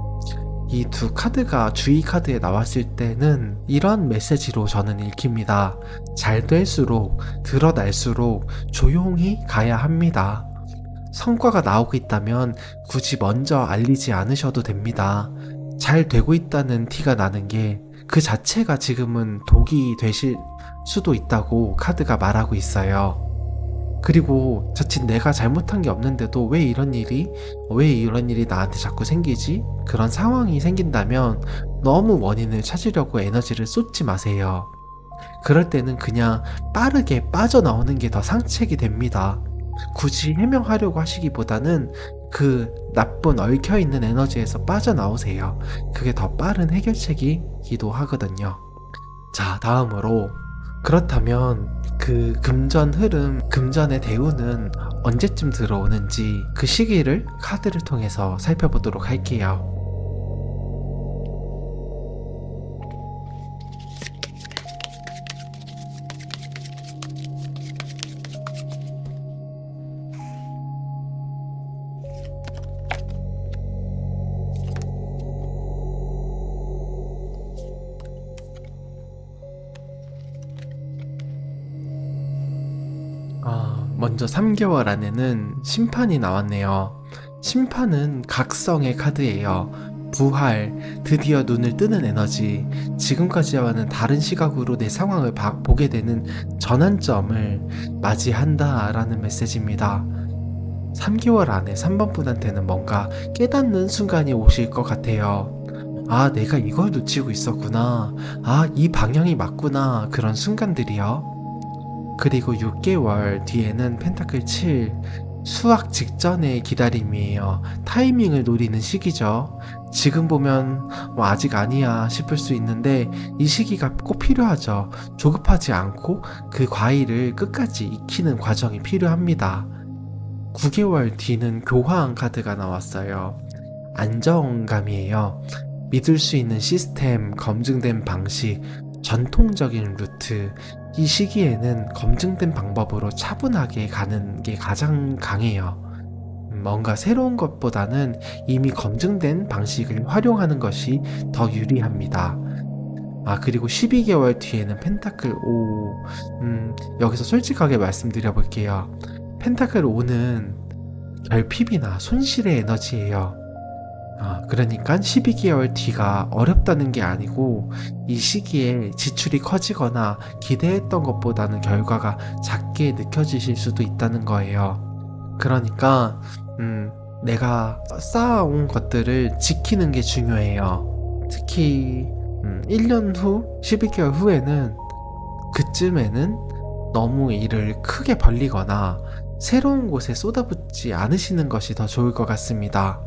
이 두 카드가 주의 카드에 나왔을 때는 이런 메시지로 저는 읽힙니다. 잘 될수록, 드러날수록 조용히 가야 합니다. 성과가 나오고 있다면 굳이 먼저 알리지 않으셔도 됩니다. 잘 되고 있다는 티가 나는 게 그 자체가 지금은 독이 되실 수도 있다고 카드가 말하고 있어요. 그리고 자칫 내가 잘못한 게 없는데도 왜 이런 일이 나한테 자꾸 생기지? 그런 상황이 생긴다면 너무 원인을 찾으려고 에너지를 쏟지 마세요. 그럴 때는 그냥 빠르게 빠져나오는 게 더 상책이 됩니다. 굳이 해명하려고 하시기보다는 그 나쁜 얽혀있는 에너지에서 빠져나오세요. 그게 더 빠른 해결책이기도 하거든요. 자, 다음으로, 그렇다면 그 금전의 대우는 언제쯤 들어오는지 그 시기를 카드를 통해서 살펴보도록 할게요. 먼저 3개월 안에는 심판이 나왔네요. 심판은 각성의 카드예요. 부활, 드디어 눈을 뜨는 에너지, 지금까지와는 다른 시각으로 내 상황을 보게 되는 전환점을 맞이한다 라는 메시지입니다. 3개월 안에 3번 분한테는 뭔가 깨닫는 순간이 오실 것 같아요. 아, 내가 이걸 놓치고 있었구나. 아, 이 방향이 맞구나. 그런 순간들이요. 그리고 6개월 뒤에는 펜타클 7, 수학 직전의 기다림이에요. 타이밍을 노리는 시기죠. 지금 보면 뭐 아직 아니야 싶을 수 있는데 이 시기가 꼭 필요하죠. 조급하지 않고 그 과일을 끝까지 익히는 과정이 필요합니다. 9개월 뒤는 교황 카드가 나왔어요. 안정감이에요. 믿을 수 있는 시스템, 검증된 방식, 전통적인 루트, 이 시기에는 검증된 방법으로 차분하게 가는 게 가장 강해요. 뭔가 새로운 것보다는 이미 검증된 방식을 활용하는 것이 더 유리합니다. 아, 그리고 12개월 뒤에는 펜타클 5. 여기서 솔직하게 말씀드려 볼게요. 펜타클 5는 결핍이나 손실의 에너지예요. 그러니까 12개월 뒤가 어렵다는 게 아니고 이 시기에 지출이 커지거나 기대했던 것보다는 결과가 작게 느껴지실 수도 있다는 거예요. 그러니까 내가 쌓아온 것들을 지키는 게 중요해요. 특히 1년 후, 12개월 후에는 그쯤에는 너무 일을 크게 벌리거나 새로운 곳에 쏟아붓지 않으시는 것이 더 좋을 것 같습니다.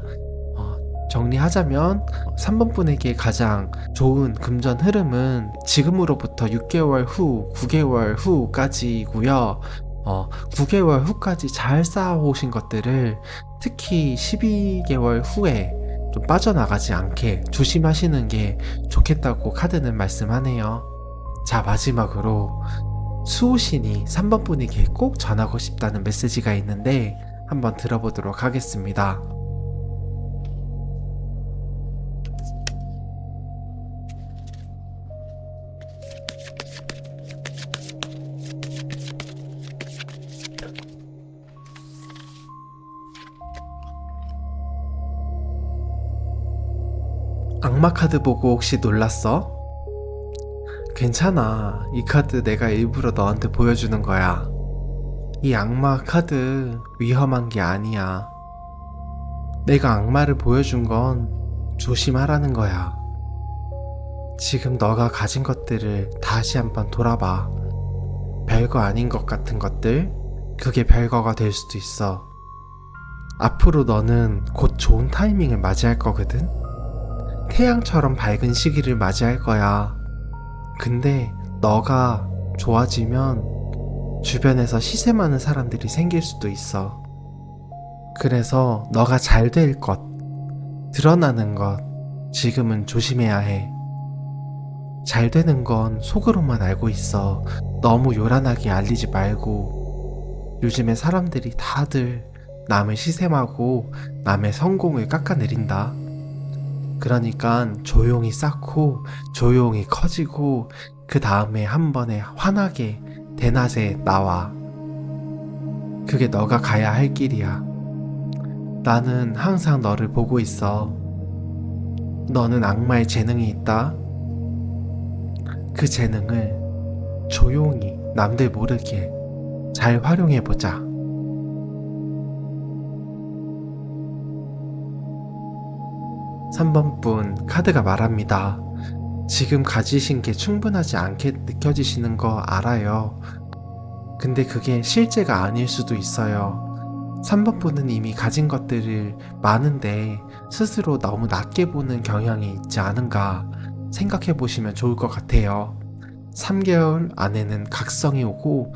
정리하자면 3번 분에게 가장 좋은 금전 흐름은 지금으로부터 6개월 후, 9개월 후까지고요. 9개월 후까지 잘 쌓아오신 것들을 특히 12개월 후에 좀 빠져나가지 않게 조심하시는 게 좋겠다고 카드는 말씀하네요. 자, 마지막으로 수호신이 3번 분에게 꼭 전하고 싶다는 메시지가 있는데 한번 들어보도록 하겠습니다. 악마 카드 보고 혹시 놀랐어? 괜찮아. 이 카드 내가 일부러 너한테 보여주는 거야. 이 악마 카드 위험한 게 아니야. 내가 악마를 보여준 건 조심하라는 거야. 지금 너가 가진 것들을 다시 한번 돌아봐. 별거 아닌 것 같은 것들, 그게 별거가 될 수도 있어. 앞으로 너는 곧 좋은 타이밍을 맞이할 거거든? 태양처럼 밝은 시기를 맞이할 거야. 근데 너가 좋아지면 주변에서 시세 많은 사람들이 생길 수도 있어. 그래서 너가 잘 될 것, 드러나는 것, 지금은 조심해야 해. 잘 되는 건 속으로만 알고 있어. 너무 요란하게 알리지 말고. 요즘에 사람들이 다들 남을 시샘하고 남의 성공을 깎아내린다. 그러니까 조용히 쌓고 조용히 커지고 그 다음에 한 번에 환하게 대낮에 나와. 그게 너가 가야 할 길이야. 나는 항상 너를 보고 있어. 너는 악마의 재능이 있다. 그 재능을 조용히 남들 모르게 잘 활용해보자. 3번 분 카드가 말합니다. 지금 가지신 게 충분하지 않게 느껴지시는 거 알아요. 근데 그게 실제가 아닐 수도 있어요. 3번 분은 이미 가진 것들을 많은데 스스로 너무 낮게 보는 경향이 있지 않은가 생각해 보시면 좋을 것 같아요. 3개월 안에는 각성이 오고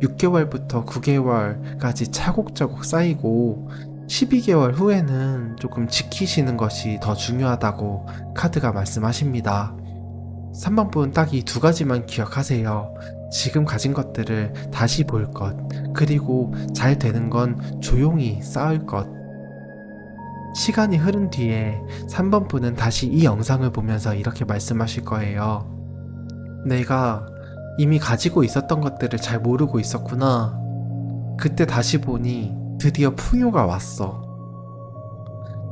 6개월부터 9개월까지 차곡차곡 쌓이고 12개월 후에는 조금 지키시는 것이 더 중요하다고 카드가 말씀하십니다. 3번 분 딱 이 두 가지만 기억하세요. 지금 가진 것들을 다시 볼 것, 그리고 잘 되는 건 조용히 쌓을 것. 시간이 흐른 뒤에 3번 분은 다시 이 영상을 보면서 이렇게 말씀하실 거예요. 내가 이미 가지고 있었던 것들을 잘 모르고 있었구나. 그때 다시 보니 드디어 풍요가 왔어.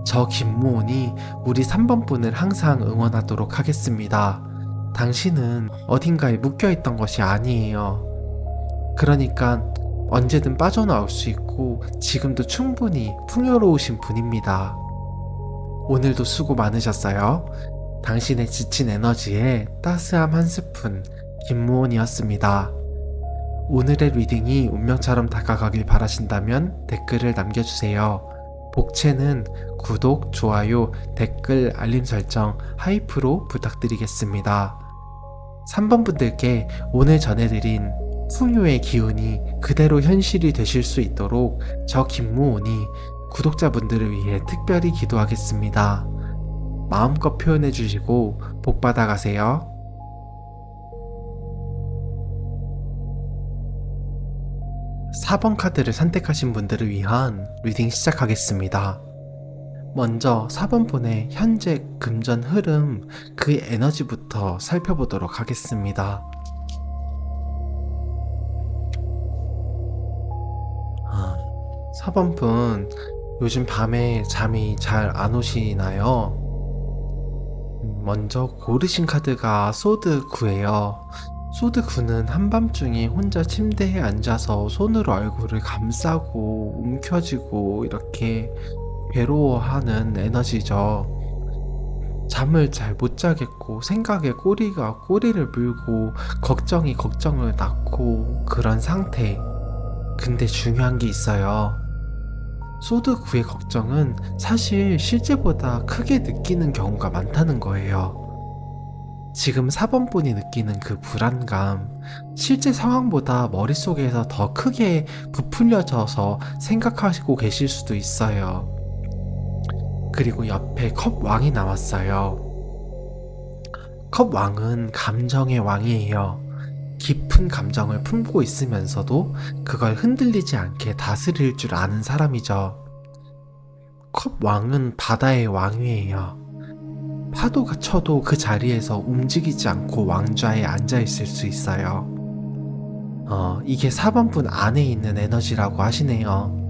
저 김무온이 우리 3번 분을 항상 응원하도록 하겠습니다. 당신은 어딘가에 묶여있던 것이 아니에요. 그러니까 언제든 빠져나올 수 있고 지금도 충분히 풍요로우신 분입니다. 오늘도 수고 많으셨어요. 당신의 지친 에너지에 따스함 한 스푼, 김무온이었습니다. 오늘의 리딩이 운명처럼 다가가길 바라신다면 댓글을 남겨주세요. 복채는 구독, 좋아요, 댓글, 알림 설정, 하이프로 부탁드리겠습니다. 3번 분들께 오늘 전해드린 풍요의 기운이 그대로 현실이 되실 수 있도록 저 김무온이 구독자분들을 위해 특별히 기도하겠습니다. 마음껏 표현해주시고 복 받아가세요. 4번 카드를 선택하신 분들을 위한 리딩 시작하겠습니다. 먼저 4번 분의 현재 금전 흐름, 그 에너지부터 살펴보도록 하겠습니다. 4번 분, 요즘 밤에 잠이 잘 안 오시나요? 먼저 고르신 카드가 소드 9예요. 소드 9는 한밤중에 혼자 침대에 앉아서 손으로 얼굴을 감싸고 움켜쥐고 이렇게 괴로워하는 에너지죠. 잠을 잘 못 자겠고 생각에 꼬리가 꼬리를 물고 걱정이 걱정을 낳고 그런 상태. 근데 중요한 게 있어요. 소드 9의 걱정은 사실 실제보다 크게 느끼는 경우가 많다는 거예요. 지금 4번 분이 느끼는 그 불안감, 실제 상황보다 머릿속에서 더 크게 부풀려져서 생각하시고 계실 수도 있어요. 그리고 옆에 컵 왕이 나왔어요. 컵 왕은 감정의 왕이에요. 깊은 감정을 품고 있으면서도 그걸 흔들리지 않게 다스릴 줄 아는 사람이죠. 컵 왕은 바다의 왕이에요. 파도가 쳐도 그 자리에서 움직이지 않고 왕좌에 앉아있을 수 있어요. 이게 4번 분 안에 있는 에너지라고 하시네요.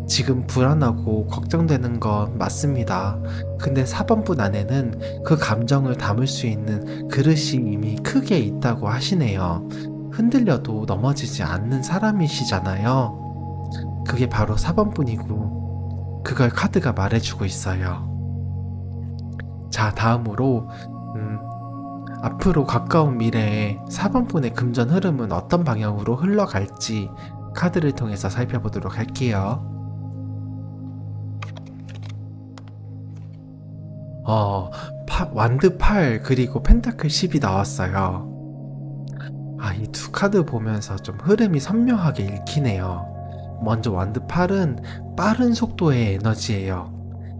지금 불안하고 걱정되는 건 맞습니다. 근데 4번 분 안에는 그 감정을 담을 수 있는 그릇이 이미 크게 있다고 하시네요. 흔들려도 넘어지지 않는 사람이시잖아요. 그게 바로 4번 분이고 그걸 카드가 말해주고 있어요. 자, 다음으로 앞으로 가까운 미래에 4번 분의 금전 흐름은 어떤 방향으로 흘러갈지 카드를 통해서 살펴보도록 할게요. 완드 8 그리고 펜타클 10이 나왔어요. 이 두 카드 보면서 좀 흐름이 선명하게 읽히네요. 먼저 완드 8은 빠른 속도의 에너지예요.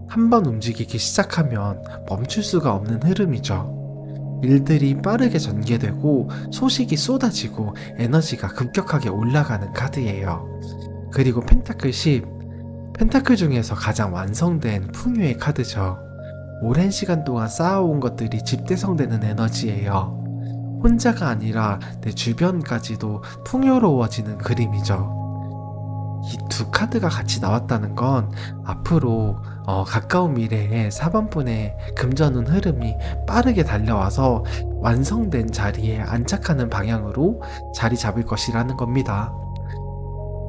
한번 움직이기 시작하면 멈출 수가 없는 흐름이죠. 일들이 빠르게 전개되고 소식이 쏟아지고 에너지가 급격하게 올라가는 카드예요. 그리고 펜타클 10, 펜타클 중에서 가장 완성된 풍요의 카드죠. 오랜 시간 동안 쌓아온 것들이 집대성되는 에너지예요. 혼자가 아니라 내 주변까지도 풍요로워지는 그림이죠. 이 두 카드가 같이 나왔다는 건 앞으로 가까운 미래에 4번 분의 금전운 흐름이 빠르게 달려와서 완성된 자리에 안착하는 방향으로 자리 잡을 것이라는 겁니다.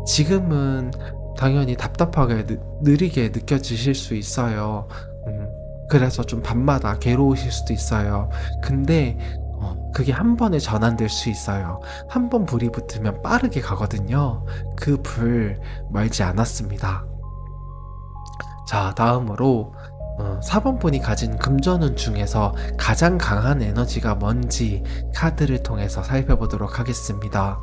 지금은 당연히 답답하게 느리게 느껴지실 수 있어요. 그래서 좀 밤마다 괴로우실 수도 있어요. 근데 그게 한 번에 전환될 수 있어요. 한 번 불이 붙으면 빠르게 가거든요. 그 불 멀지 않았습니다. 자, 다음으로 4번 분이 가진 금전운 중에서 가장 강한 에너지가 뭔지 카드를 통해서 살펴보도록 하겠습니다.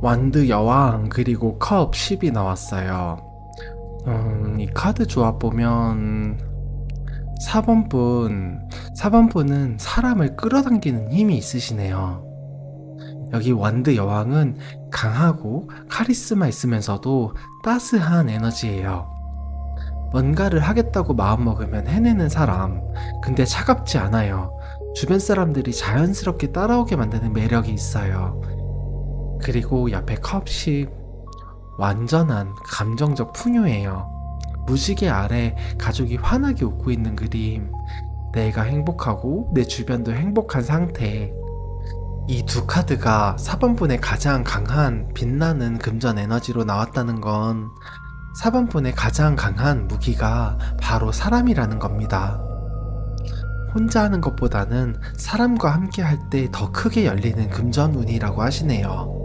완드 여왕 그리고 컵 10이 나왔어요. 이 카드 조합 보면 4번 분은 사람을 끌어당기는 힘이 있으시네요. 여기 완드 여왕은 강하고 카리스마 있으면서도 따스한 에너지예요. 뭔가를 하겠다고 마음먹으면 해내는 사람, 근데 차갑지 않아요. 주변 사람들이 자연스럽게 따라오게 만드는 매력이 있어요. 그리고 옆에 컵이 완전한 감정적 풍요예요. 무지개 아래 가족이 환하게 웃고 있는 그림, 내가 행복하고 내 주변도 행복한 상태. 이 두 카드가 4번분의 가장 강한 빛나는 금전 에너지로 나왔다는 건 4번분의 가장 강한 무기가 바로 사람이라는 겁니다. 혼자 하는 것보다는 사람과 함께 할 때 더 크게 열리는 금전운이라고 하시네요.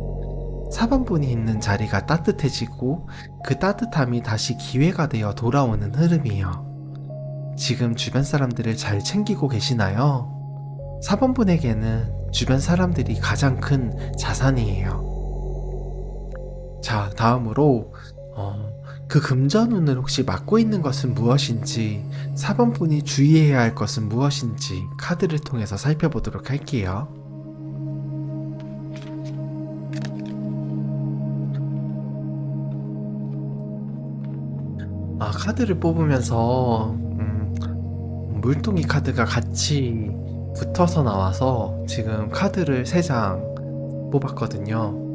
4번분이 있는 자리가 따뜻해지고 그 따뜻함이 다시 기회가 되어 돌아오는 흐름이에요. 지금 주변 사람들을 잘 챙기고 계시나요? 4번분에게는 주변 사람들이 가장 큰 자산이에요. 자, 다음으로 그 금전운을 혹시 맡고 있는 것은 무엇인지, 4번분이 주의해야 할 것은 무엇인지 카드를 통해서 살펴보도록 할게요. 카드를 뽑으면서 물동이 카드가 같이 붙어서 나와서 지금 카드를 3장 뽑았거든요.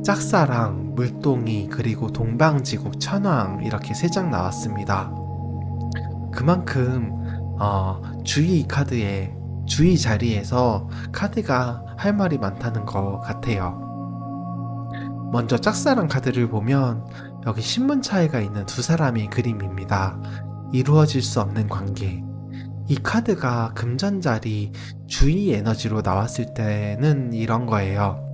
짝사랑, 물동이, 그리고 동방지국, 천왕 이렇게 3장 나왔습니다. 그만큼 주의 카드에 주의 자리에서 카드가 할 말이 많다는 것 같아요. 먼저 짝사랑 카드를 보면 여기 신문차에가 있는 두 사람의 그림입니다. 이루어질 수 없는 관계. 이 카드가 금전자리 주의 에너지로 나왔을 때는 이런 거예요.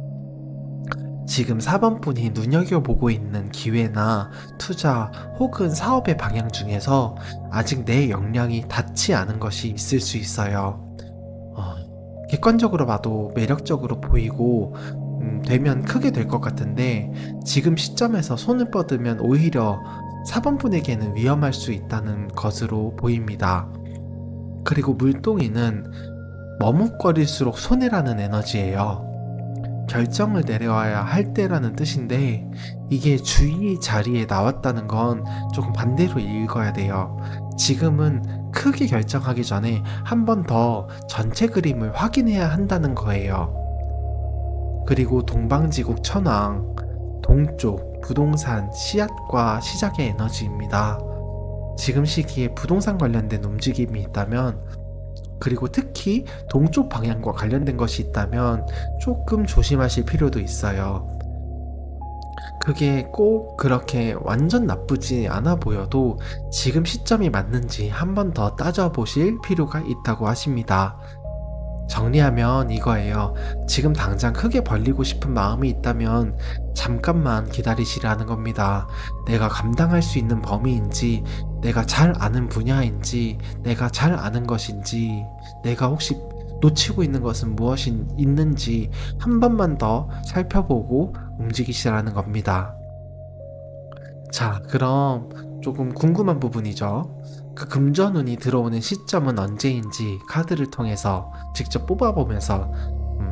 지금 4번분이 눈여겨보고 있는 기회나 투자 혹은 사업의 방향 중에서 아직 내 역량이 닿지 않은 것이 있을 수 있어요. 객관적으로 봐도 매력적으로 보이고 되면 크게 될 것 같은데 지금 시점에서 손을 뻗으면 오히려 4번분에게는 위험할 수 있다는 것으로 보입니다. 그리고 물동이는 머뭇거릴수록 손해라는 에너지예요. 결정을 내려야 할 때라는 뜻인데 이게 주의 자리에 나왔다는 건 조금 반대로 읽어야 돼요. 지금은 크게 결정하기 전에 한 번 더 전체 그림을 확인해야 한다는 거예요. 그리고 동방지국 천왕, 동쪽, 부동산, 씨앗과 시작의 에너지입니다. 지금 시기에 부동산 관련된 움직임이 있다면, 그리고 특히 동쪽 방향과 관련된 것이 있다면 조금 조심하실 필요도 있어요. 그게 꼭 그렇게 완전 나쁘지 않아 보여도 지금 시점이 맞는지 한 번 더 따져보실 필요가 있다고 하십니다. 정리하면 이거예요. 지금 당장 크게 벌리고 싶은 마음이 있다면 잠깐만 기다리시라는 겁니다. 내가 감당할 수 있는 범위인지, 내가 잘 아는 분야인지, 내가 잘 아는 것인지, 내가 혹시 놓치고 있는 것은 무엇이 있는지 한 번만 더 살펴보고 움직이시라는 겁니다. 자, 그럼 조금 궁금한 부분이죠. 그 금전운이 들어오는 시점은 언제인지 카드를 통해서 직접 뽑아보면서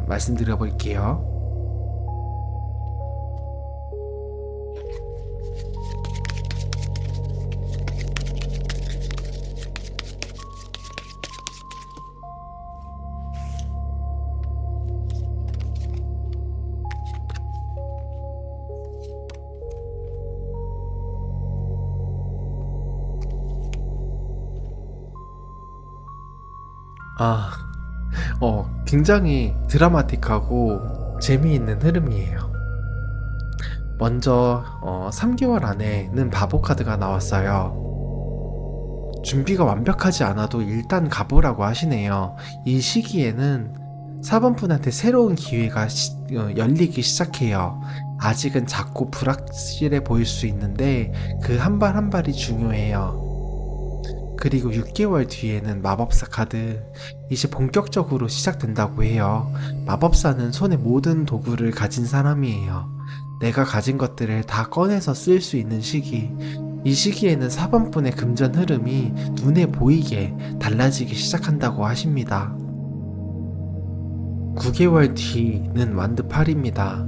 말씀드려 볼게요. 굉장히 드라마틱하고 재미있는 흐름이에요. 먼저 3개월 안에는 바보 카드가 나왔어요. 준비가 완벽하지 않아도 일단 가보라고 하시네요. 이 시기에는 4번분한테 새로운 기회가 열리기 시작해요. 아직은 작고 불확실해 보일 수 있는데 그 한 발 한 발이 중요해요. 그리고 6개월 뒤에는 마법사 카드, 이제 본격적으로 시작된다고 해요. 마법사는 손에 모든 도구를 가진 사람이에요. 내가 가진 것들을 다 꺼내서 쓸 수 있는 시기. 이 시기에는 4번분의 금전 흐름이 눈에 보이게 달라지기 시작한다고 하십니다. 9개월 뒤는 완드 8입니다.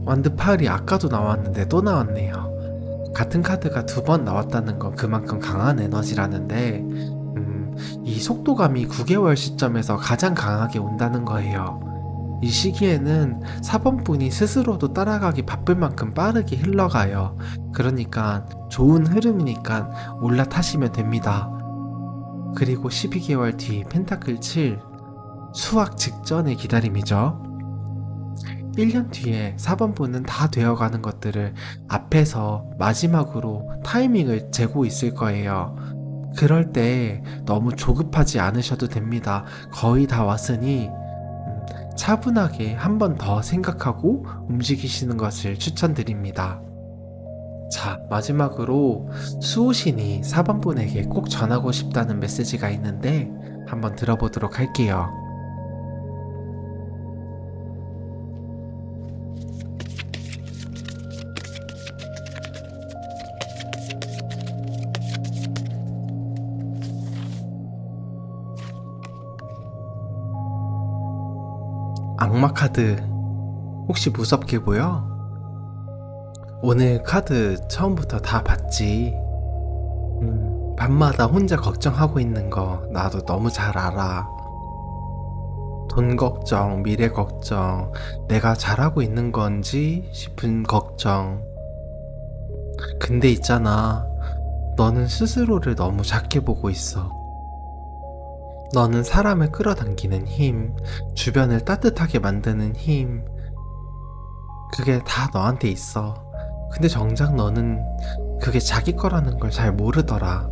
완드 8이 아까도 나왔는데 또 나왔네요. 같은 카드가 2번 나왔다는 건 그만큼 강한 에너지라는데 이 속도감이 9개월 시점에서 가장 강하게 온다는 거예요. 이 시기에는 4번분이 스스로도 따라가기 바쁠 만큼 빠르게 흘러가요. 그러니까 좋은 흐름이니까 올라타시면 됩니다. 그리고 12개월 뒤 펜타클 7, 수확 직전의 기다림이죠. 1년 뒤에 4번분은 다 되어가는 것들을 앞에서 마지막으로 타이밍을 재고 있을 거예요. 그럴 때 너무 조급하지 않으셔도 됩니다. 거의 다 왔으니 차분하게 한 번 더 생각하고 움직이시는 것을 추천드립니다. 자, 마지막으로 수호신이 4번분에게 꼭 전하고 싶다는 메시지가 있는데 한번 들어보도록 할게요. 악마 카드 혹시 무섭게 보여? 오늘 카드 처음부터 다 봤지? 밤마다 혼자 걱정하고 있는 거 나도 너무 잘 알아. 돈 걱정, 미래 걱정, 내가 잘하고 있는 건지 싶은 걱정. 근데 있잖아, 너는 스스로를 너무 작게 보고 있어. 너는 사람을 끌어당기는 힘, 주변을 따뜻하게 만드는 힘, 그게 다 너한테 있어. 근데 정작 너는 그게 자기 거라는 걸 잘 모르더라.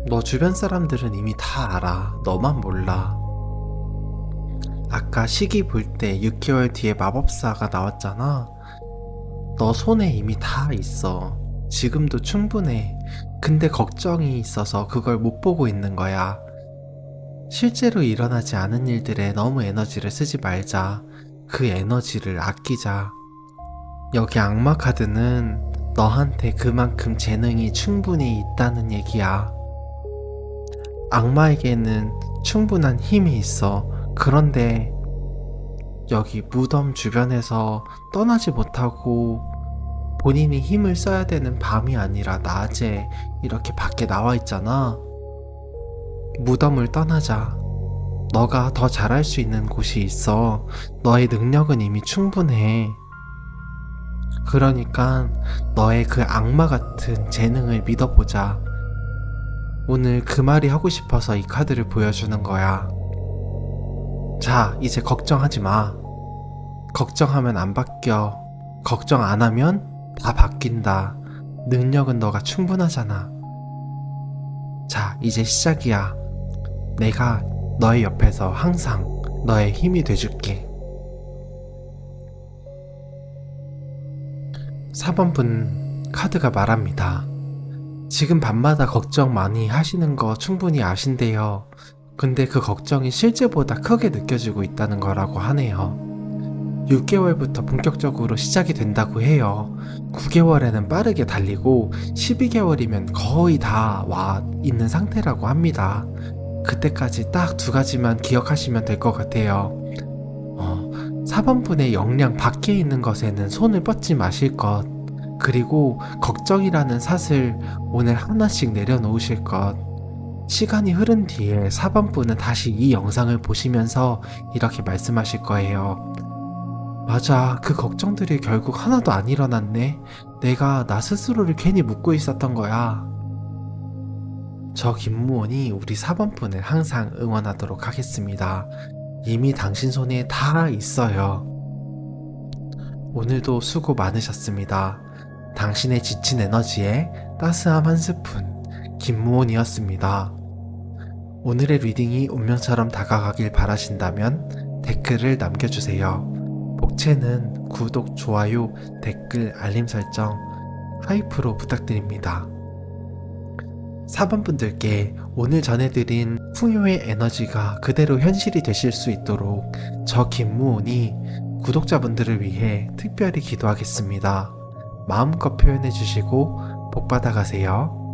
너 주변 사람들은 이미 다 알아. 너만 몰라. 아까 시기 볼 때 6개월 뒤에 마법사가 나왔잖아. 너 손에 이미 다 있어. 지금도 충분해. 근데 걱정이 있어서 그걸 못 보고 있는 거야. 실제로 일어나지 않은 일들에 너무 에너지를 쓰지 말자. 그 에너지를 아끼자. 여기 악마 카드는 너한테 그만큼 재능이 충분히 있다는 얘기야. 악마에게는 충분한 힘이 있어. 그런데 여기 무덤 주변에서 떠나지 못하고 본인이 힘을 써야 되는 밤이 아니라 낮에 이렇게 밖에 나와 있잖아. 무덤을 떠나자. 너가 더 잘할 수 있는 곳이 있어. 너의 능력은 이미 충분해. 그러니까 너의 그 악마 같은 재능을 믿어보자. 오늘 그 말이 하고 싶어서 이 카드를 보여주는 거야. 자, 이제 걱정하지 마. 걱정하면 안 바뀌어. 걱정 안 하면 다 바뀐다. 능력은 너가 충분하잖아. 자, 이제 시작이야. 내가 너의 옆에서 항상 너의 힘이 돼줄게. 4번분 카드가 말합니다. 지금 밤마다 걱정 많이 하시는 거 충분히 아신대요. 근데 그 걱정이 실제보다 크게 느껴지고 있다는 거라고 하네요. 6개월부터 본격적으로 시작이 된다고 해요. 9개월에는 빠르게 달리고 12개월이면 거의 다 와 있는 상태라고 합니다. 그때까지 딱 2가지만 기억하시면 될 것 같아요. 4번분의 역량 밖에 있는 것에는 손을 뻗지 마실 것, 그리고 걱정이라는 삿을 오늘 하나씩 내려놓으실 것. 시간이 흐른 뒤에 4번분은 다시 이 영상을 보시면서 이렇게 말씀하실 거예요. 맞아, 그 걱정들이 결국 하나도 안 일어났네. 내가 나 스스로를 괜히 묻고 있었던 거야. 저 김무원이 우리 4번분을 항상 응원하도록 하겠습니다. 이미 당신 손에 다 있어요. 오늘도 수고 많으셨습니다. 당신의 지친 에너지에 따스함 한 스푼, 김무원이었습니다. 오늘의 리딩이 운명처럼 다가가길 바라신다면 댓글을 남겨주세요. 복채는 구독, 좋아요, 댓글, 알림 설정, 하이프로 부탁드립니다. 4번분들께 오늘 전해드린 풍요의 에너지가 그대로 현실이 되실 수 있도록 저 김무온이 구독자분들을 위해 특별히 기도하겠습니다. 마음껏 표현해주시고 복 받아가세요.